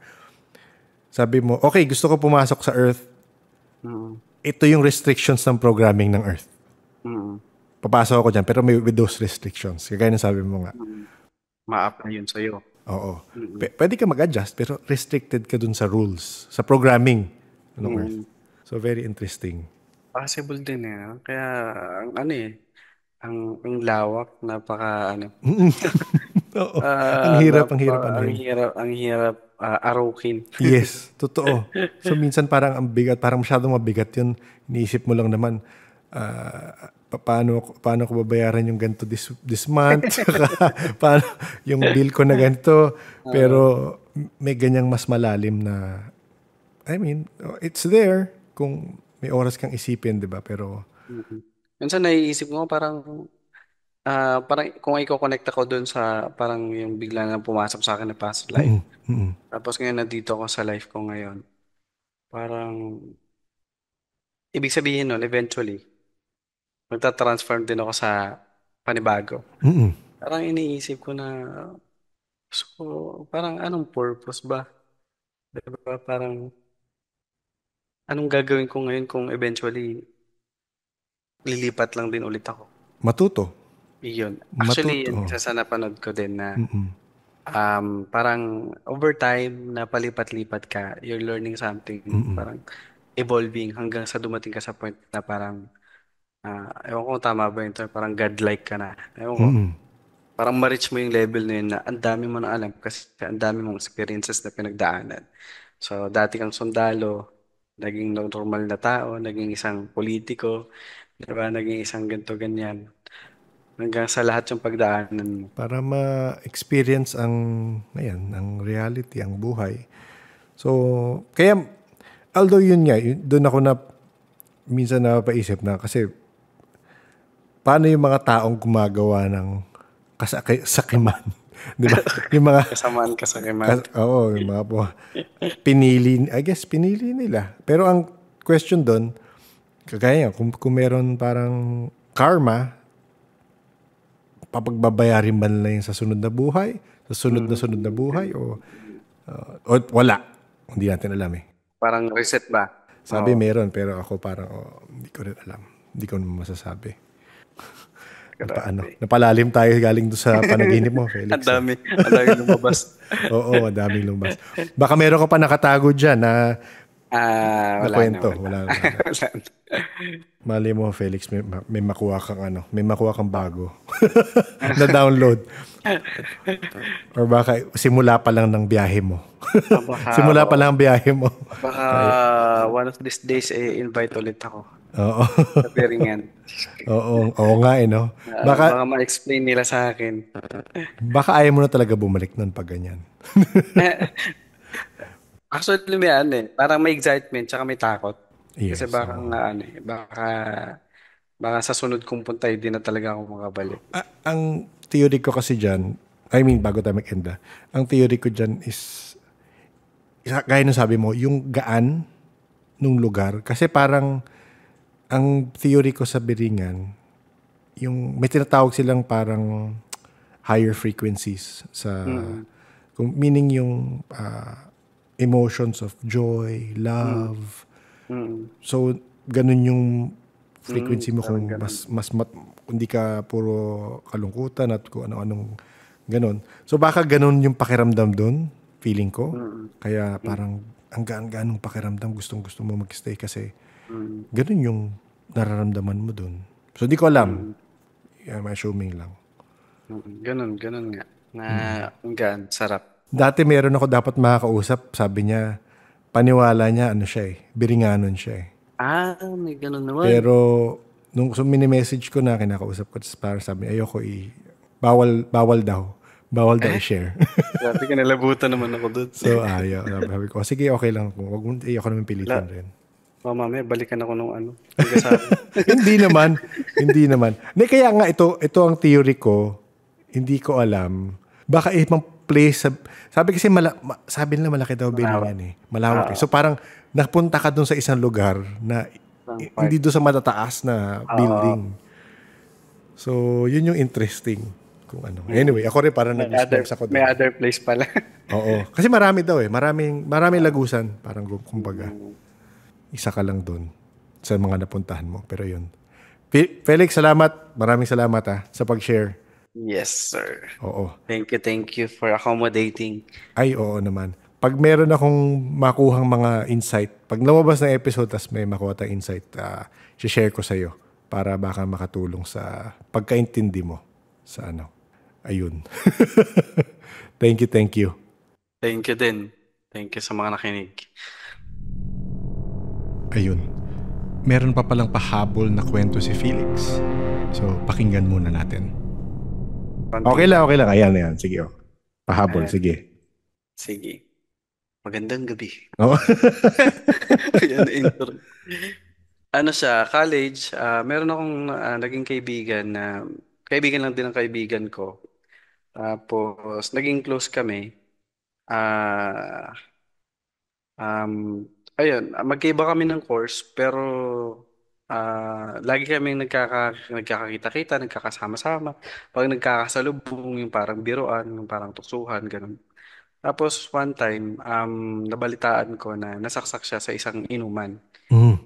Sabi mo, okay, gusto ko pumasok sa Earth. Ito yung restrictions ng programming ng Earth. Papasok ako dyan, pero with those restrictions. Kagaya na sabi mo nga. Ma-up na yun sa'yo. Oo. Pwede ka mag-adjust, pero restricted ka dun sa rules, sa programming ng Earth. So, very interesting. Possible din eh. Kaya, ang lawak, napaka Oo. Ang hirap. Ang hirap arukin. Yes, totoo. So minsan parang ang bigat, parang masyadong mabigat yun. Iniisip mo lang naman, paano ko babayaran yung ganito this month, saka paano yung bill ko na ganito. Pero may ganyang mas malalim na, I mean, it's there kung may oras kang isipin, di ba? Pero, Mhm. Minsan naiisip ko parang kung i-connect ako dun sa parang yung bigla na pumasok sa akin na past life. mm, mm, Tapos ngayon nandito ako sa life ko ngayon. Parang ibig sabihin nun, eventually, magta-transform din ako sa panibago. mm, Parang iniisip ko na, so, parang anong purpose ba? Diba? Parang anong gagawin ko ngayon kung eventually lilipat lang din ulit ako? matuto. Iyon. Actually, Matuto. yun, isa sa napanood ko din na Mm, parang over time na palipat-lipat ka, you're learning something, mm, parang evolving hanggang sa dumating ka sa point na parang, ewan ko kung tama ba yun, parang godlike ka na. Ewan ko. mm. Parang ma-reach mo yung level na yun na ang dami mo na alam kasi ang dami mong experiences na pinagdaanan. So, dati kang sundalo, naging normal na tao, naging isang politiko, di ba? Naging isang ganto ganyan. Hanggang sa lahat yung pagdaanan mo. Para ma-experience ang reality, ang buhay. So, kaya, although yun nga, doon ako minsan napaisip na kasi paano yung mga taong gumagawa ng sakiman? Di ba? Yung mga, Kasamaan ka sa kema. oo, yung mga po, I guess pinili nila. Pero ang question doon, kagaya kung meron parang karma, papagbabayarin ba nila yung sa sunod na buhay? Sa sunod na buhay? O wala? Hindi natin alam eh. Parang reset ba? Sabi meron, pero ako parang hindi ko rin alam. Hindi ko naman masasabi. Grabe. Napalalim tayo galing doon sa panaginip mo, Felix. Ang dami lumabas. Oo, madaming lumbas. Baka meron ka pa nakatago dyan na Wala kwento. na. Wala. Wala na. Mali mo, Felix, may makuha kang may makuha kang bago na download. Or baka simula pa lang ng biyahe mo. Simula pa lang ang biyahe mo. Baka one of these days, invite ulit ako. Oo. Sa Beringan. Oo nga no. Baka ma-explain nila sa akin. Baka ayaw mo na talaga bumalik nun pag ganyan. Actually, parang may excitement tsaka may takot. Kasi Yes. baka baka sa sunod kong punta, hindi na talaga ako makabalik. Ang theory ko kasi dyan, I mean, bago tayo mag-enda, ang theory ko dyan is, gaya nung sabi mo, yung gaan nung lugar. Kasi parang, ang theory ko sa Biringan, yung may tinatawag silang parang higher frequencies sa, meaning yung emotions of joy, love. So, ganun yung frequency mo kung hindi ka puro kalungkutan at kung ano-anong ganun. So, baka ganun yung pakiramdam doon, feeling ko. Kaya parang ang gaan-gaan ng pakiramdam, gustong-gusto mo mag-stay kasi ganun yung nararamdaman mo doon. So, di ko alam. I'm assuming lang. Ganun nga. Ang gaan, sarap. Dati meron ako dapat makakausap. Sabi niya, paniwala niya, Biringanon siya eh. May ganun naman. Pero, nung mini-message ko na, kinakausap ko, para sabi niya, ayoko bawal daw. Bawal daw i-share. Sabi ka, nalabutan naman ako doon. So, ayaw. Sabi ko, sige, okay lang. Wag mo, ako naman pilitin rin. Mamaya, balikan ako nung Hindi naman. Hindi, kaya nga ito ang theory ko, hindi ko alam. Baka ibang place, sabi kasi sabi nila malaki daw Biringan eh. Malawak eh. So parang napunta ka doon sa isang lugar na hindi doon sa matataas na building. So yun yung interesting kung ano. Anyway, ako rin parang nag-experience ako doon. May other place pala. Oo. Kasi marami daw eh. Maraming lagusan. Parang kumbaga. Isa ka lang doon sa mga napuntahan mo. Pero yun. Felix, salamat. Maraming salamat sa pag-share. Yes, sir. Oo. Thank you for accommodating. Ay, oo naman. Pag meron akong makuhang mga insight, pag lumabas na episode tas may makuha tayong insight, share ko sa'yo para baka makatulong sa pagkaintindi mo sa ano. Ayun. Thank you. Thank you din. Thank you sa mga nakinig. Ayun. meron pa palang pahabol na kwento si Felix. So, pakinggan muna natin. Okay lang. Ayan. Sige. Pahabol, sige. Sige. Magandang gabi. Oh. Yan, intro. Ano siya, college, meron akong naging kaibigan lang din ng kaibigan ko. Tapos, naging close kami. Ah, ayun, magkaiba kami ng course, pero lagi kaming nagkakakita-kita, nagkakasama-sama. Pag nagkakasalubong, yung parang biruan, yung parang tuksuhan, ganun. Tapos one time, nabalitaan ko na nasaksak siya sa isang inuman. Mm.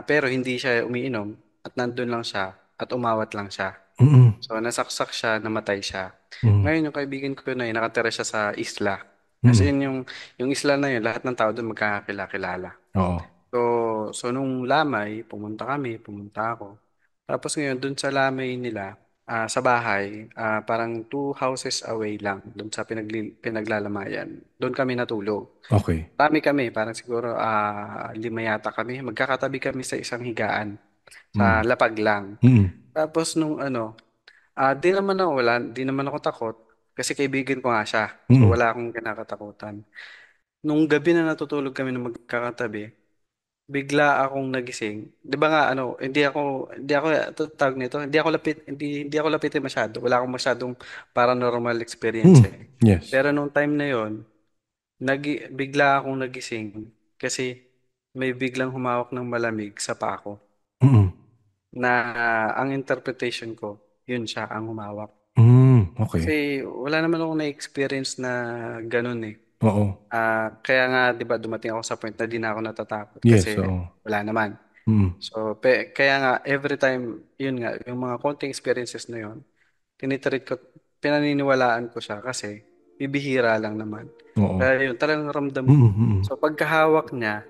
Pero hindi siya umiinom at nandun lang siya at umawat lang siya. Mm. So nasaksak siya, namatay siya. Mm. Ngayon yung kaibigan ko na yun, nakatira siya sa isla. Kasi yung isla na yun, lahat ng tao doon magkakakilala. Oo. So nung Lamay, pumunta ako. Tapos ngayon, dun sa Lamay nila, sa bahay, parang 2 houses away lang, dun sa pinaglalamayan. Doon kami natulog. Okay. Dami kami, parang siguro 5 yata kami. Magkakatabi kami sa isang higaan, sa lapag lang. Tapos nung di naman ako takot kasi kaibigan ko nga siya. So wala akong kinakatakutan. Nung gabi na natutulog kami ng magkakatabi, bigla akong nagising. 'Di ba nga hindi ako tawag nito, hindi ako lapitin masyado. Wala akong masyadong paranormal experience eh. Yes. Pero nung time na 'yon, bigla akong nagising kasi may biglang humawak ng malamig sa paa ko. Na ang interpretation ko, yun siya ang humawak. Okay. Kasi wala naman akong na-experience na ganun eh. Oo. Kaya nga 'di ba dumating ako sa point na di na ako natatakot Yes, kasi oo. wala naman. So kaya nga every time yun nga yung mga konting experiences na yun, pinaniniwalaan ko siya kasi bibihira lang naman. Oo. Kaya yun talagang ramdam ko. So pagkahawak niya,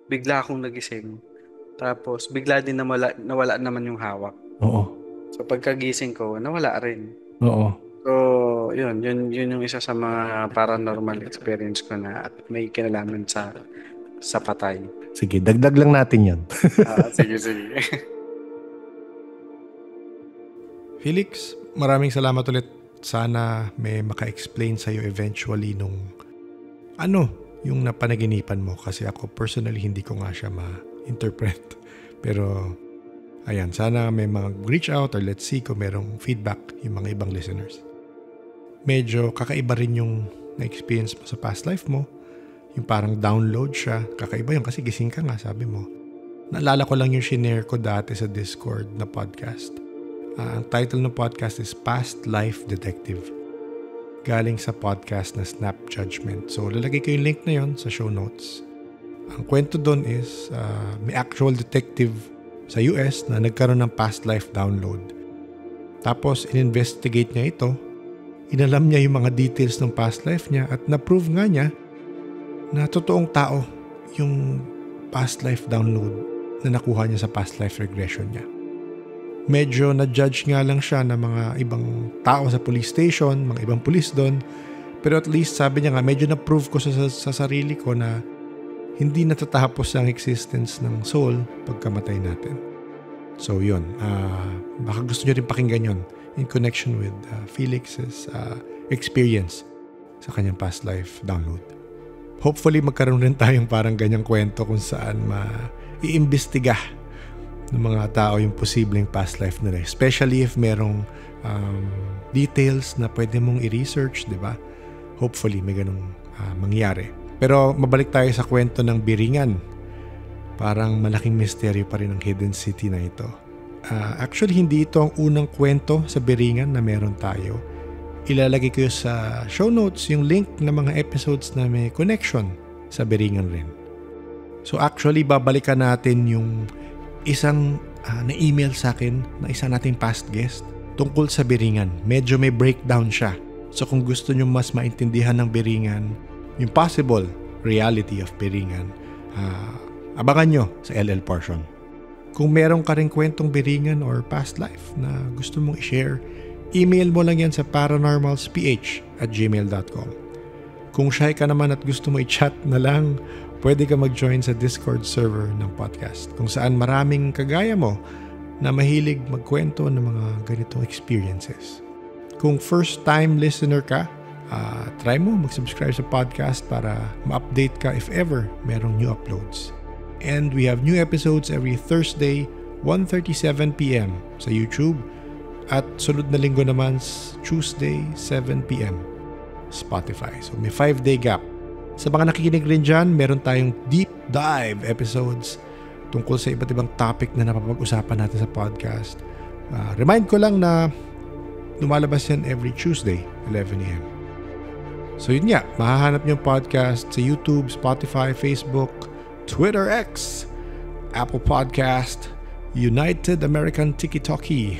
bigla akong nagising. Tapos bigla din nawala naman yung hawak. Oo. So pagkagising ko, nawala rin. Oo. So, yun yung isa sa mga paranormal experience ko na may kinalaman sa patay. Sige, dagdag lang natin yan. Sige. Felix, maraming salamat ulit. Sana may maka-explain sa'yo eventually nung yung napanaginipan mo. Kasi ako personally hindi ko nga siya ma-interpret. Pero, ayan, sana may mga reach out or let's see kung merong feedback yung mga ibang listeners. Medyo kakaiba rin yung na-experience mo sa past life mo. Yung parang download siya. Kakaiba yun kasi gising ka nga, sabi mo. Naalala ko lang yung shinare ko dati sa Discord na podcast. Ang title ng podcast is Past Life Detective. Galing sa podcast na Snap Judgment. So, lalagay ko yung link na yon sa show notes. Ang kwento doon is may actual detective sa US na nagkaroon ng past life download. Tapos, in-investigate niya ito. Inalam niya yung mga details ng past life niya at na-prove nga niya na totoong tao yung past life download na nakuha niya sa past life regression niya. Medyo na-judge nga lang siya ng mga ibang tao sa police station, mga ibang police doon. Pero at least sabi niya nga, medyo na-prove ko sa sarili ko na hindi natatapos ang existence ng soul pagkamatay natin. So yun, baka gusto niyo rin pakinggan yun in connection with Felix's experience sa kanyang past life download. Hopefully magkaroon rin tayong parang ganyang kwento kung saan iimbestiga ng mga tao yung posibleng past life nila. Especially if merong details na pwede mong i-research, di ba? Hopefully may ganung mangyari. Pero mabalik tayo sa kwento ng Biringan. Parang malaking misteryo pa rin ang hidden city na ito. Actually, hindi ito ang unang kwento sa Biringan na meron tayo. Ilalagay ko sa show notes yung link ng mga episodes na may connection sa Biringan rin. So actually, babalikan natin yung isang na-email sa akin na isa nating past guest tungkol sa Biringan. Medyo may breakdown siya. So kung gusto nyo mas maintindihan ng Biringan, yung possible reality of Biringan, abangan nyo sa LL portion. Kung meron ka rin kwentong Biringan or past life na gusto mong i-share, email mo lang yan sa paranormalsph@gmail.com. Kung shy ka naman at gusto mo i-chat na lang pwede ka mag-join sa Discord server ng podcast kung saan maraming kagaya mo na mahilig magkwento ng mga ganitong experiences. Kung first-time listener ka, try mo mag-subscribe sa podcast para ma-update ka if ever merong new uploads. And we have new episodes every Thursday, 1:37 p.m. sa YouTube at sunod na linggo naman Tuesday, 7 p.m. Spotify. So may 5-day gap. Sa mga nakikinig rin dyan, meron tayong deep dive episodes tungkol sa iba't ibang topic na napapag-usapan natin sa podcast. Remind ko lang na lumalabas yan every Tuesday, 11 a.m. So yun nga, mahahanap niyo yung podcast sa YouTube, Spotify, Facebook, Twitter X, Apple Podcast, United American Tiki-Talkie.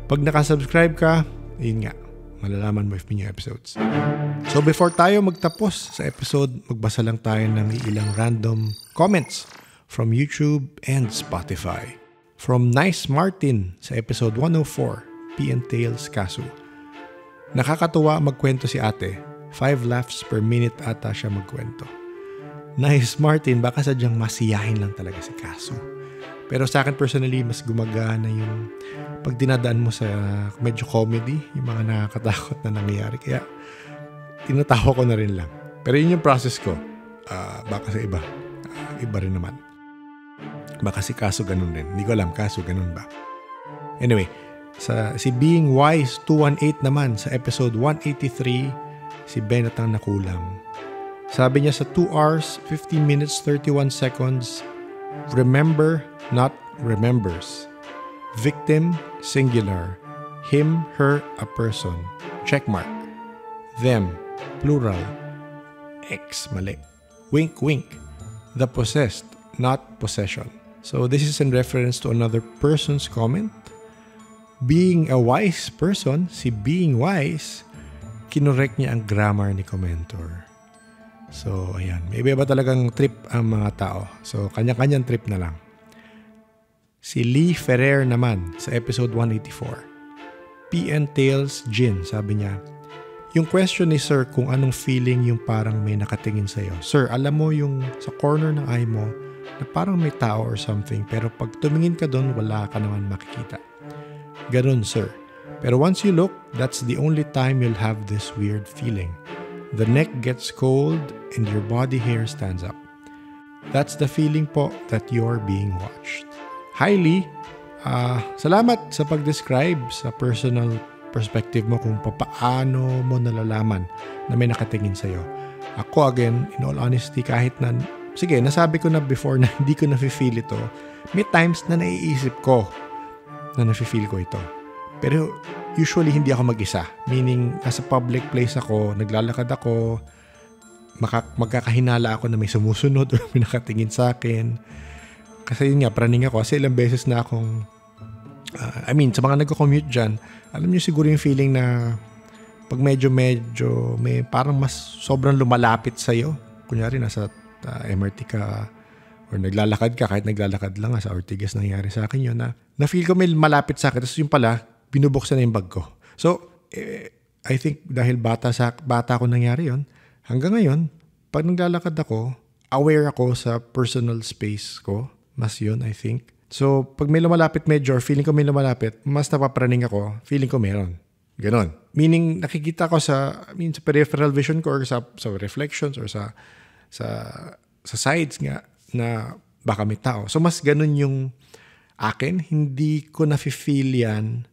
Pag nakasubscribe ka, yun nga, malalaman mo if may new episodes. So before tayo magtapos sa episode, magbasa lang tayo ng ilang random comments from YouTube and Spotify. From Nice Martin sa episode 104, P and Tails Kasu. Nakakatuwa magkwento si ate. 5 laughs per minute ata siya magkwento. Nice Martin, baka sadyang masiyahin lang talaga si Kasu. Pero sa akin personally, mas gumagana yung pag dinadaan mo sa medyo comedy, yung mga nakakatakot na nangyayari. Kaya, tinatawa ko na rin lang. Pero yun yung process ko. Baka sa iba. Iba rin naman. Baka si Kaso ganun rin. Hindi ko alam, Kaso ganun ba? Anyway, si Being Wise 218 naman, sa episode 183, si Bennett ang nakulang. Sabi niya sa 2 hours, 15 minutes, 31 seconds, remember, not remembers. Victim, singular. Him, her, a person. Checkmark. Them, plural. X, mali. Wink, wink. The possessed, not possession. So this is in reference to another person's comment. Being a wise person, si Being Wise, kinorek niya ang grammar ni commentor. So, ayan. May iba talagang trip ang mga tao. So, kanya-kanyang trip na lang. Si Lee Ferrer naman sa episode 184. P and Tails Gin, sabi niya, yung question ni Sir kung anong feeling yung parang may nakatingin sa'yo. Sir, alam mo yung sa corner ng eye mo na parang may tao or something pero pag tumingin ka doon, wala ka naman makikita. Ganun, Sir. Pero once you look, that's the only time you'll have this weird feeling. The neck gets cold and your body hair stands up. That's the feeling po that you're being watched. Hi Lee, salamat sa pag-describe sa personal perspective mo kung paano mo nalalaman na may nakatingin sa'yo. Ako again, in all honesty, kahit na, sige, nasabi ko na before na hindi ko nafe-feel ito, may times na naiisip ko na nafe-feel ko ito. Pero usually hindi ako mag-isa. Meaning, nasa public place ako, naglalakad ako, magkakahinala ako na may sumusunod o may nakatingin sa akin. Kasi yun nga, praning ako. Kasi ilang beses na akong, sa mga nagko-commute dyan, alam niyo siguro yung feeling na pag medyo may parang mas sobrang lumalapit sa'yo. Kunyari, nasa MRT ka or naglalakad ka, kahit naglalakad lang sa Ortigas nangyari sa akin yun, na feel ko may malapit sa akin. Tapos yung pala, binubuksan na yung bag ko. So, I think dahil bata ko nangyari yun, hanggang ngayon, pag naglalakad ako, aware ako sa personal space ko. Mas yun, I think. So, pag may lumalapit medyo, or feeling ko may lumalapit, mas napapraning ako, feeling ko meron. Ganon. Meaning, nakikita ko sa peripheral vision ko or sa reflections or sa sides nga na baka may tao. So, mas ganon yung akin. Hindi ko nafe-feel yan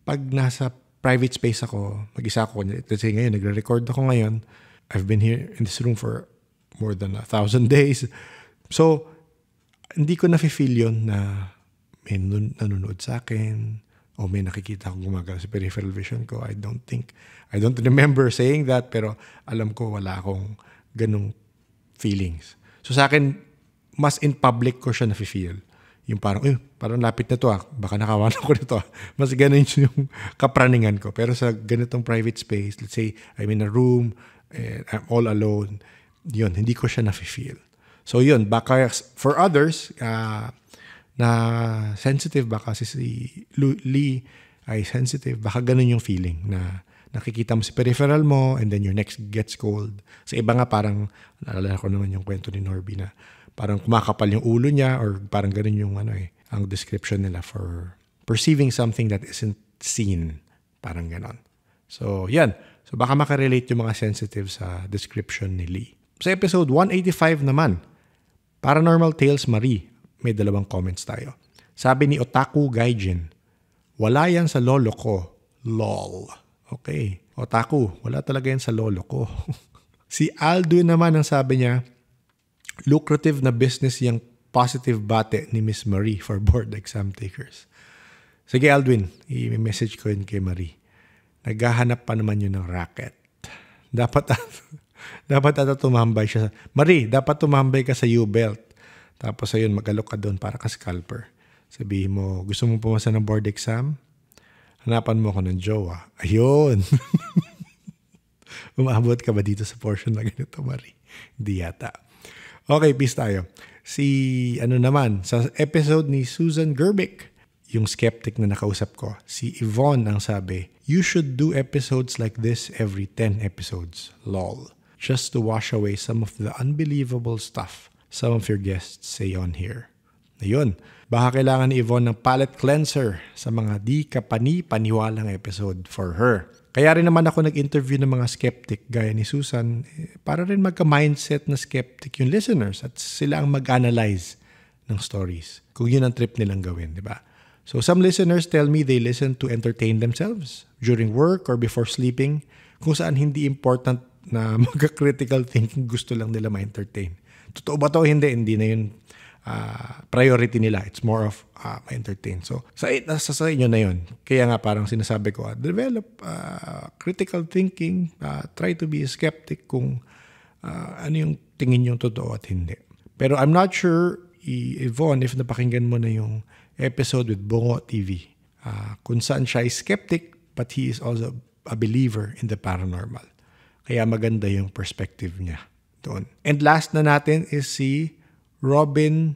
pag nasa private space ako, mag-isa ako. Let's say ngayon, nagre-record ako ngayon. I've been here in this room for more than 1,000 days. So, hindi ko nafe-feel yun na may nanonood sa akin o may nakikita akong gumagalaw sa peripheral vision ko. I don't remember saying that, pero alam ko wala akong ganung feelings. So sa akin, mas in public ko siya nafe-feel. Yung parang lapit na to baka nakawalan ko na to Mas ganun yung kapraningan ko. Pero sa ganitong private space, let's say I'm in a room, and I'm all alone, yun, hindi ko siya nafe-feel. So yun, baka for others na sensitive, baka si Lee ay sensitive, baka ganun yung feeling na nakikita mo si peripheral mo and then your neck gets cold. Sa iba nga parang, naalala ko naman yung kwento ni Norby na parang kumakapal yung ulo niya or parang ganun yung ang description nila for perceiving something that isn't seen. Parang ganon. So, yan. So, baka makarelate yung mga sensitive sa description ni Lee. Sa episode 185 naman, Paranormal Tales Marie, may 2 comments tayo. Sabi ni Otaku Gaijin, wala yan sa lolo ko. LOL. Okay. Otaku, wala talaga yan sa lolo ko. Si Aldo naman ang sabi niya, lucrative na business yung positive bate ni Miss Marie for board exam takers. Sige Aldwin, i-message ko yun kay Marie. Naghahanap pa naman yun ng racket. Dapat ata tumambay siya. Marie, dapat tumambay ka sa U-belt. Tapos ayun, mag-alok ka doon para ka scalper. Sabihin mo, gusto mo pumasa ng board exam? Hanapan mo ako ng jowa. Ayun. Umabot ka ba dito sa portion na ganito, Marie? Hindi yata. Okay, peace tayo. Naman, sa episode ni Susan Gerbic, yung skeptic na nakausap ko, si Yvonne ang sabi, you should do episodes like this every 10 episodes. LOL. Just to wash away some of the unbelievable stuff some of your guests say on here. Ayun. Baka kailangan ni Yvonne ng palate cleanser sa mga di kapani-paniwalang episode for her. Kaya rin naman ako nag-interview ng mga skeptic gaya ni Susan para rin magka-mindset na skeptic yung listeners at sila ang mag-analyze ng stories. Kung yun ang trip nilang gawin, di ba? So some listeners tell me they listen to entertain themselves during work or before sleeping kung saan hindi important na magka-critical thinking, gusto lang nila ma-entertain. Totoo ba to? Hindi na yun priority nila. It's more of ma-entertain. So, sa inyo na yun. Kaya nga parang sinasabi ko, develop critical thinking, try to be a skeptic kung ano yung tingin yung totoo at hindi. Pero I'm not sure, Yvonne, if napakinggan mo na yung episode with Bongo TV, kung saan siya is skeptic, but he is also a believer in the paranormal. Kaya maganda yung perspective niya doon. And last na natin is si Robin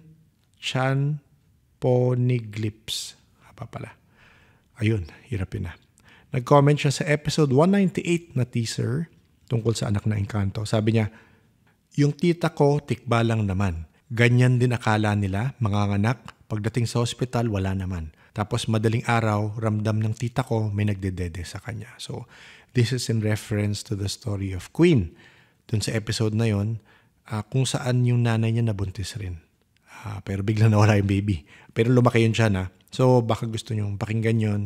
Chan Poniglips. Haba pala. Ayun, hirapin na. Nag-comment siya sa episode 198 na teaser tungkol sa anak na engkanto. Sabi niya, yung tita ko, tikba lang naman. Ganyan din akala nila, manganganak. Pagdating sa hospital, wala naman. Tapos madaling araw, ramdam ng tita ko, may nagdedede sa kanya. So, this is in reference to the story of Queen. Doon sa episode na yon, kung saan yung nanay niya nabuntis rin. Pero bigla nawala yung baby. Pero lumaki yun siya na. So baka gusto nyong pakinggan yun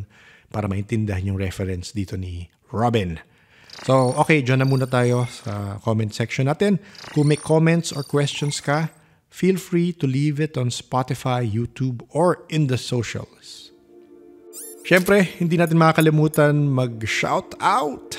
para maintindihan yung reference dito ni Robin. So okay, dyan na muna tayo sa comment section natin. Kung may comments or questions ka, feel free to leave it on Spotify, YouTube, or in the socials. Siyempre, hindi natin makakalimutan mag-shout out.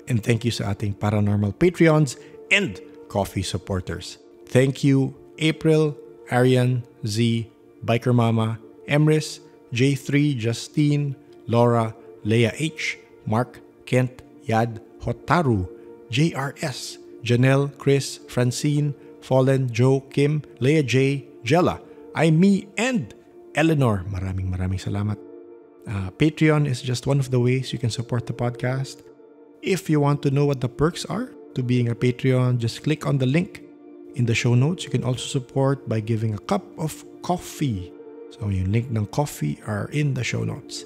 And thank you sa ating paranormal Patreons and coffee supporters. Thank you, April, Arian, Z, Biker Mama, Emrys, J3, Justine, Laura, Leia H, Mark, Kent, Yad, Hotaru, JRS, Janelle, Chris, Francine, Fallen, Joe, Kim, Leia J, Jella, Me, and Eleanor. Maraming salamat. Patreon is just one of the ways you can support the podcast. If you want to know what the perks are to being a Patreon, just click on the link in the show notes. You can also support by giving a cup of coffee. So yung link ng coffee are in the show notes.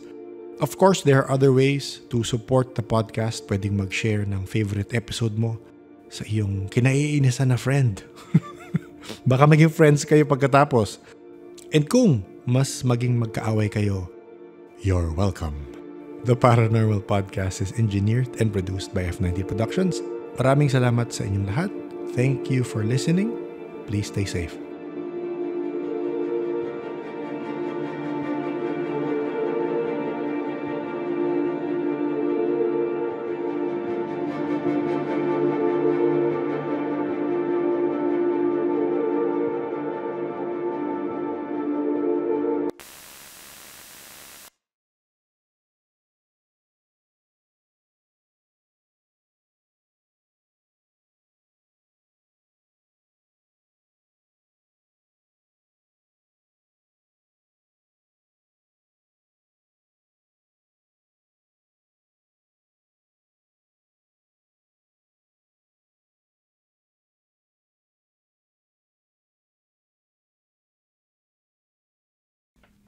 Of course, there are other ways to support the podcast. Pwedeng mag-share ng favorite episode mo sa iyong kinaiinisan na friend. Baka maging friends kayo pagkatapos. And kung mas maging magkaaway kayo, you're welcome. The Paranormal Podcast is engineered and produced by F90 Productions. Maraming salamat sa inyong lahat. Thank you for listening. Please stay safe.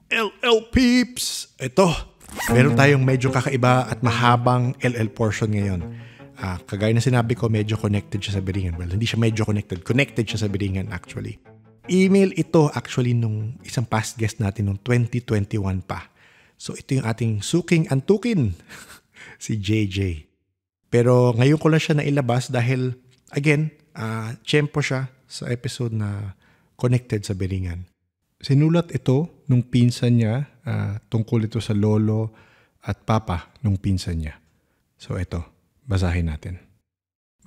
LL Peeps! Ito, meron tayong medyo kakaiba at mahabang LL portion ngayon. Kagaya na sinabi ko, medyo connected siya sa Biringan. Well, hindi siya medyo connected. Connected siya sa Biringan actually. Email ito actually nung isang past guest natin nung 2021 pa. So ito yung ating suking antukin, si JJ. Pero ngayon ko lang siya nailabas dahil, again, tiyempo siya sa episode na connected sa Biringan. Sinulat ito nung pinsan niya, tungkol ito sa lolo at papa nung pinsan niya. So ito, basahin natin.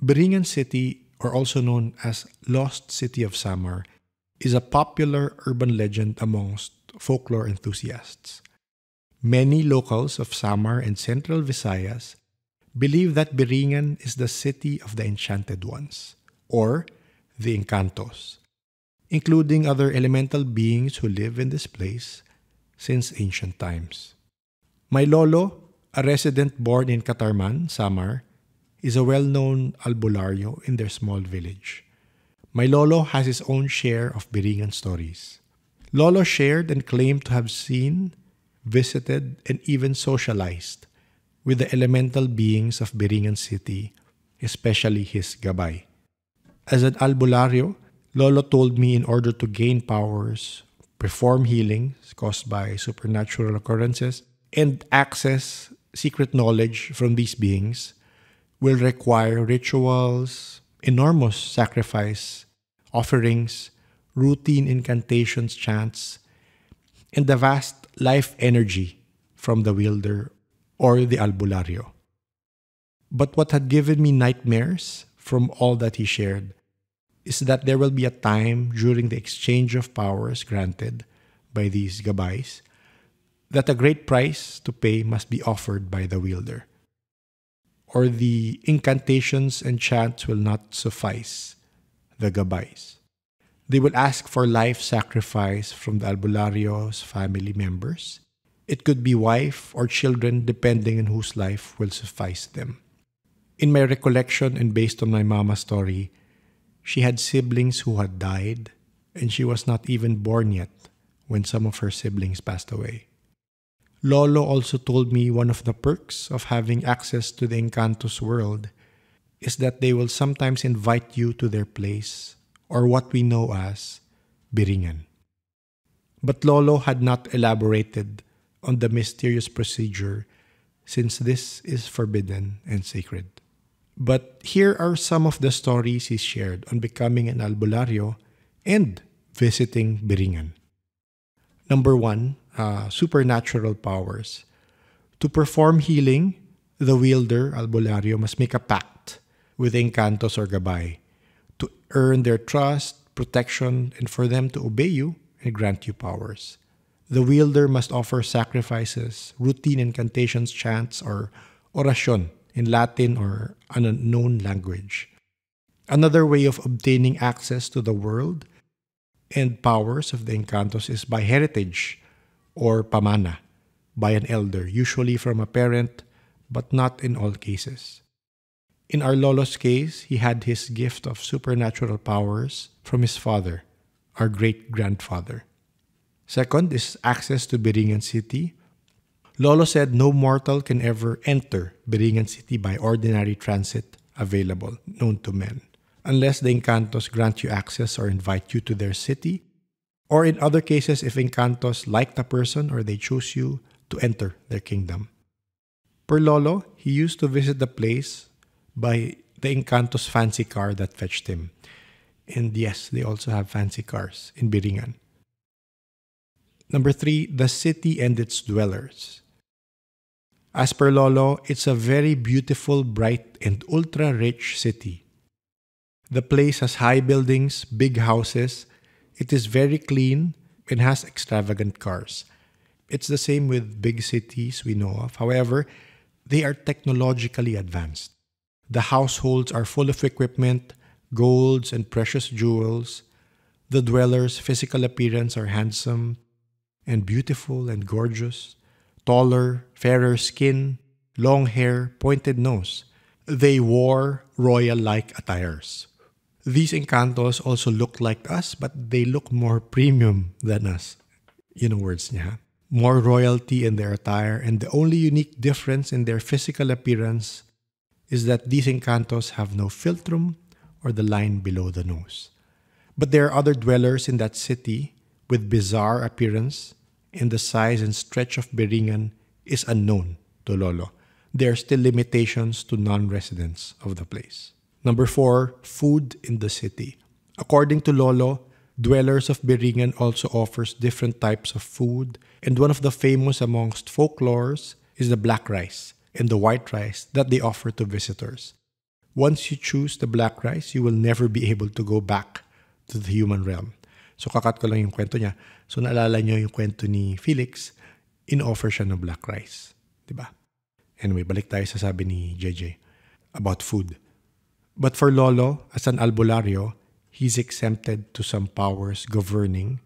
Biringan City, or also known as Lost City of Samar, is a popular urban legend amongst folklore enthusiasts. Many locals of Samar and Central Visayas believe that Biringan is the city of the Enchanted Ones, or the Encantos, including other elemental beings who live in this place since ancient times. My lolo, a resident born in Catarman, Samar, is a well-known albularyo in their small village. My lolo has his own share of Biringan stories. Lolo shared and claimed to have seen, visited, and even socialized with the elemental beings of Biringan City, especially his gabay. As an albularyo, Lolo told me in order to gain powers, perform healings caused by supernatural occurrences, and access secret knowledge from these beings will require rituals, enormous sacrifice, offerings, routine incantations, chants, and the vast life energy from the wielder or the albularyo. But what had given me nightmares from all that he shared is that there will be a time during the exchange of powers granted by these gabays that a great price to pay must be offered by the wielder, or the incantations and chants will not suffice the gabays. They will ask for life sacrifice from the albularyo's family members. It could be wife or children depending on whose life will suffice them. In my recollection and based on my mama's story, she had siblings who had died, and she was not even born yet when some of her siblings passed away. Lolo also told me one of the perks of having access to the Encantos world is that they will sometimes invite you to their place, or what we know as Biringan. But Lolo had not elaborated on the mysterious procedure since this is forbidden and sacred. But here are some of the stories he shared on becoming an albularyo and visiting Biringan. Number 1, supernatural powers. To perform healing, the wielder, albularyo, must make a pact with Encantos or Gabay to earn their trust, protection, and for them to obey you and grant you powers. The wielder must offer sacrifices, routine incantations, chants, or orasyon in Latin or an unknown language. Another way of obtaining access to the world and powers of the Encantos is by heritage or pamana, by an elder, usually from a parent, but not in all cases. In our lolo's case, he had his gift of supernatural powers from his father, our great-grandfather. Second is access to Biringan City. Lolo said no mortal can ever enter Biringan City by ordinary transit available, known to men, unless the Encantos grant you access or invite you to their city, or in other cases if Encantos like the person or they choose you to enter their kingdom. Per Lolo, he used to visit the place by the Encantos fancy car that fetched him. And yes, they also have fancy cars in Biringan. Number 3, the city and its dwellers. As per Lolo, it's a very beautiful, bright, and ultra-rich city. The place has high buildings, big houses. It is very clean and has extravagant cars. It's the same with big cities we know of. However, they are technologically advanced. The households are full of equipment, golds, and precious jewels. The dwellers' physical appearance are handsome and beautiful and gorgeous, taller, fairer skin, long hair, pointed nose. They wore royal-like attires. These Encantos also look like us, but they look more premium than us. You know words niya. more royalty in their attire, and the only unique difference in their physical appearance is that these Encantos have no philtrum or the line below the nose. But there are other dwellers in that city with bizarre appearance, and the size and stretch of Beringan is unknown to Lolo. There are still limitations to non-residents of the place. Number 4, food in the city. According to Lolo, dwellers of Beringan also offers different types of food, and one of the famous amongst folklores is the black rice and the white rice that they offer to visitors. Once you choose the black rice, you will never be able to go back to the human realm. So kakat ko lang yung kwento niya. So naalala niyo yung kwento ni Felix, in-offer siya ng black rice. Diba? Anyway, balik tayo sa sabi ni JJ about food. But for Lolo, as an albularyo, he's exempted to some powers governing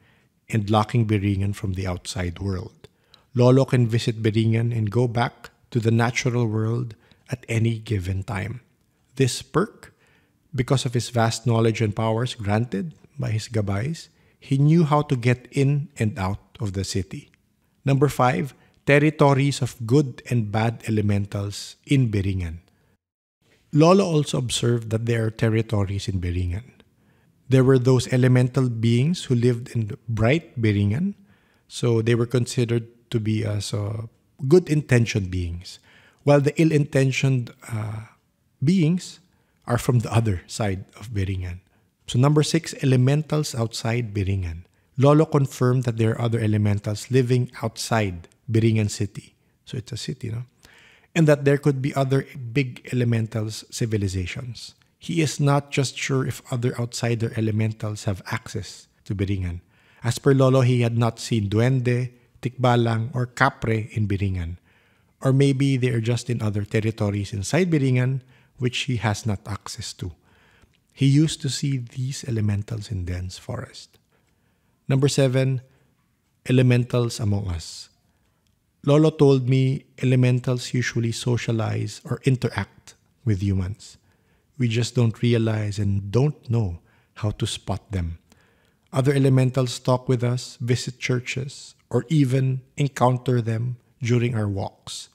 and locking Beringan from the outside world. Lolo can visit Beringan and go back to the natural world at any given time. This perk, because of his vast knowledge and powers granted by his gabays, he knew how to get in and out of the city. Number 5, territories of good and bad elementals in Beringan. Lolo also observed that there are territories in Beringan. There were those elemental beings who lived in the bright Beringan, so they were considered to be as good-intentioned beings, while the ill-intentioned beings are from the other side of Beringan. So number 6, elementals outside Beringan. Lolo confirmed that there are other elementals living outside Beringan city. So it's a city, no? And that there could be other big elementals civilizations. He is not just sure if other outsider elementals have access to Beringan. As per Lolo, he had not seen Duende, Tikbalang, or Kapre in Beringan. Or maybe they are just in other territories inside Beringan which he has not access to. He used to see these elementals in dense forest. Number 7, elementals among us. Lolo told me elementals usually socialize or interact with humans. We just don't realize and don't know how to spot them. Other elementals talk with us, visit churches, or even encounter them during our walks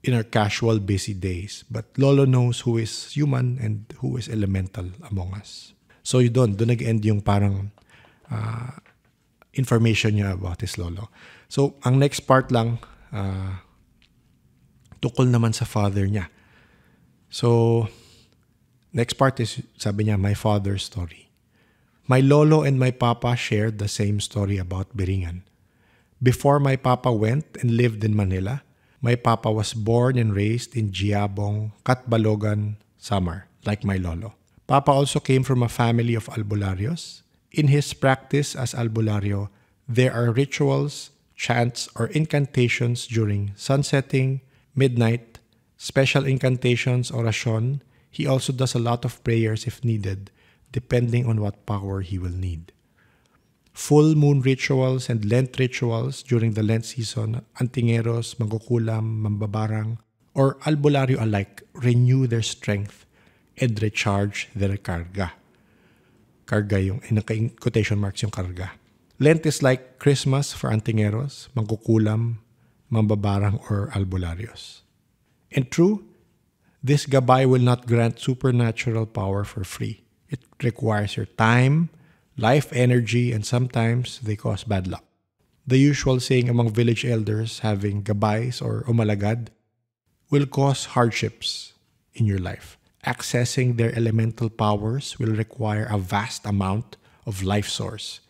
in our casual busy days. But Lolo knows who is human and who is elemental among us. So doon nag-end yung parang information niya about his Lolo. So ang next part lang, tukol naman sa father niya. So next part is, sabi niya, my father's story. My Lolo and my Papa shared the same story about Beringan. Before my Papa went and lived in Manila, my Papa was born and raised in Giabong, Catbalogan, Samar, like my Lolo. Papa also came from a family of albularios. In his practice as albularyo, there are rituals, chants, or incantations during sunsetting, midnight, special incantations, orasyon. He also does a lot of prayers if needed, depending on what power he will need. Full moon rituals and Lent rituals during the Lent season, antingeros, mangkukulam, mambabarang, or albularyo alike renew their strength and recharge their karga. Karga yung, in quotation marks yung karga. Lent is like Christmas for antingeros, mangkukulam, mambabarang, or albularyos. And true, this gabay will not grant supernatural power for free. It requires your time, life energy, and sometimes they cause bad luck. The usual saying among village elders having gabays or umalagad will cause hardships in your life. Accessing their elemental powers will require a vast amount of life source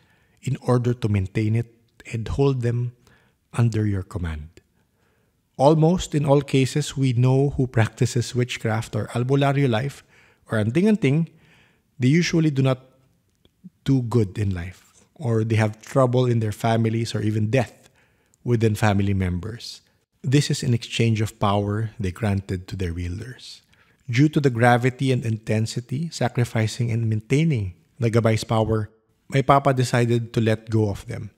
in order to maintain it and hold them under your command. Almost in all cases, we know who practices witchcraft or albularyo life or anting-anting, they usually do not do good in life, or they have trouble in their families or even death within family members. This is in exchange of power they granted to their wielders. Due to the gravity and intensity, sacrificing and maintaining the gabay's power, my Papa decided to let go of them,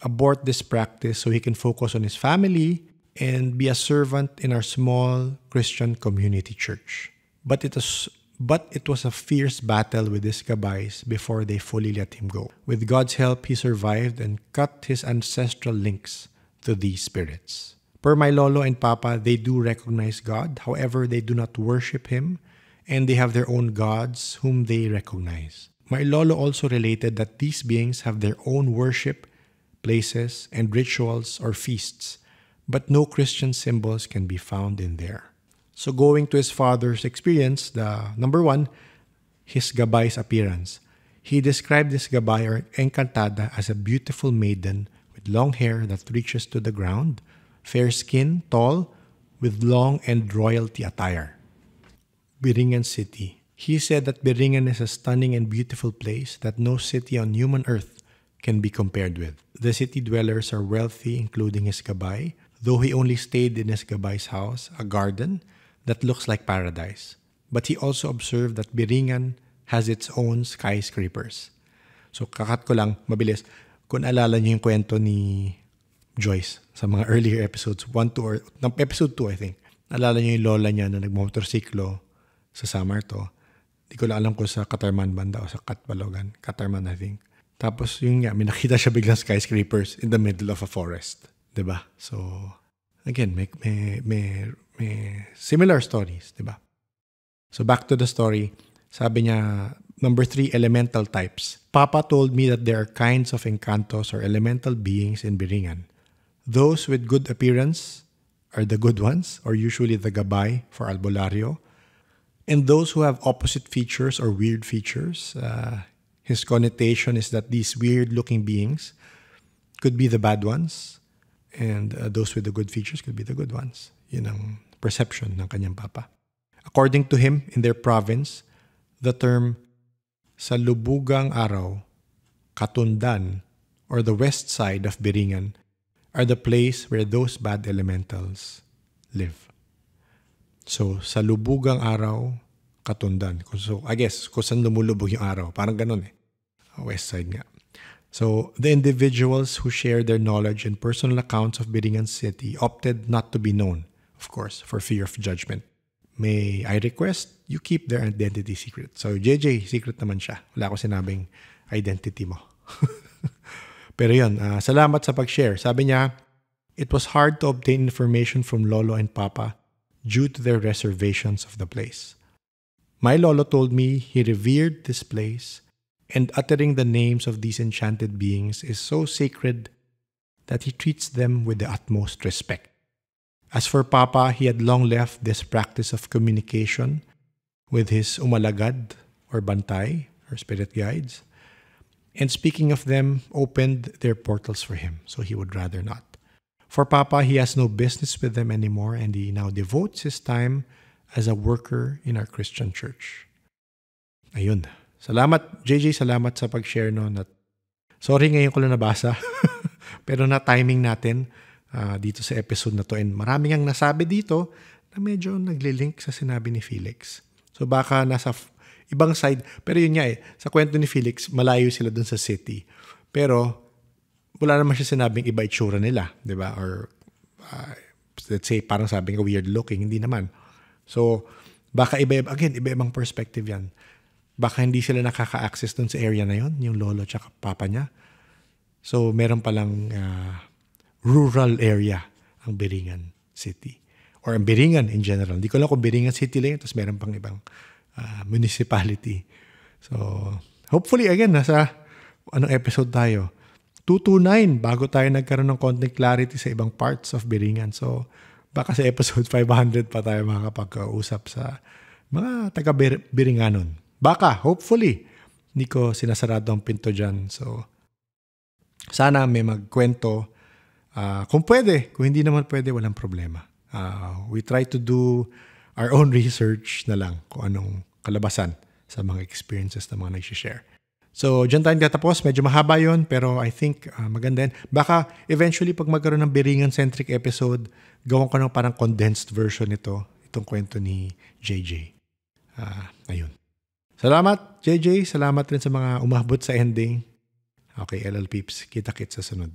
abort this practice so he can focus on his family and be a servant in our small Christian community church. But it was a fierce battle with his gabays before they fully let him go. With God's help, he survived and cut his ancestral links to these spirits. Per my lolo and papa, they do recognize God. However, they do not worship Him, and they have their own gods whom they recognize. My lolo also related that these beings have their own worship places and rituals or feasts, but no Christian symbols can be found in there. So going to his father's experience, the number one, his gabay's appearance. He described this gabay or encantada as a beautiful maiden with long hair that reaches to the ground, fair skin, tall, with long and royalty attire. Biringan City. He said that Biringan is a stunning and beautiful place that no city on human earth can be compared with. The city dwellers are wealthy, including his gabay, though he only stayed in his gabay's house, a garden that looks like paradise. But he also observed that Biringan has its own skyscrapers. So kakat ko lang, mabilis. Kung alala niyo yung kwento ni Joyce sa mga earlier episodes, episode 2 I think. Alala niyo yung lola niya na nagmotorsiklo sa Samarto. Di ko lang alam kung sa Katarman banda o sa Katbalogan. Katarman I think. Tapos yung nga, may nakita siya biglang skyscrapers in the middle of a forest. Diba? So, again, may similar stories. Diba? So back to the story. Sabi niya, number 3, elemental types. Papa told me that there are kinds of encantos or elemental beings in Biringan. Those with good appearance are the good ones, or usually the gabay for albularyo. And those who have opposite features or weird features, his connotation is that these weird-looking beings could be the bad ones, and those with the good features could be the good ones. Yun ang perception ng kanyang papa. According to him, in their province, the term Salubugang Araw, Katundan, or the west side of Biringan are the place where those bad elementals live. So, Salubugang Araw, Katundan. So, I guess, kung saan lumulubog yung araw. Parang ganun eh. West side nga. So, the individuals who share their knowledge and personal accounts of Biringan City opted not to be known, of course, for fear of judgment. May I request you keep their identity secret. So, JJ, secret naman siya. Wala ko sinabing identity mo. Pero yun, salamat sa pag-share. Sabi niya, it was hard to obtain information from Lolo and Papa due to their reservations of the place. My Lolo told me he revered this place, and uttering the names of these enchanted beings is so sacred that he treats them with the utmost respect. As for Papa, he had long left this practice of communication with his umalagad or bantay or spirit guides, and speaking of them, opened their portals for him, so he would rather not. For Papa, he has no business with them anymore, and he now devotes his time as a worker in our Christian church. Ayun. Salamat, JJ, salamat sa pag-share noon. At sorry ngayon ko lang nabasa, pero na-timing natin dito sa episode na to. And maraming ang nasabi dito na medyo naglilink sa sinabi ni Felix. So baka nasa ibang side, pero yun nga sa kwento ni Felix, malayo sila dun sa city. Pero wala naman siya sinabing iba itsura nila, di ba? Or let's say parang sabi nga weird looking, hindi naman. So baka iba-ibang perspective yan. Baka hindi sila nakaka-access dun sa area na yon, yung lolo tsaka papa niya. So meron palang rural area ang Biringan City. Or ang Biringan in general. Hindi ko lang kung Biringan City lang, tapos meron pang ibang municipality. So hopefully again, nasa episode tayo? 229 bago tayo nagkaroon ng konting clarity sa ibang parts of Biringan. So baka sa episode 500 pa tayo makakapag-usap sa mga taga-Biringanon. Baka, hopefully. Hindi ko sinasarado ang pinto dyan. So, sana may magkwento. Kung pwede. Kung hindi naman pwede, walang problema. We try to do our own research na lang kung anong kalabasan sa mga experiences na mga nag-share. So, dyan tayo tatapos. Medyo mahaba yun, pero I think maganda yan. Baka, eventually, pag magkaroon ng Biringan-centric episode, gawan ko ng parang condensed version nito. Itong kwento ni JJ. Ayun. Salamat, JJ. Salamat rin sa mga umabot sa ending. Okay, LL Peeps. Kita-kits sa sunod.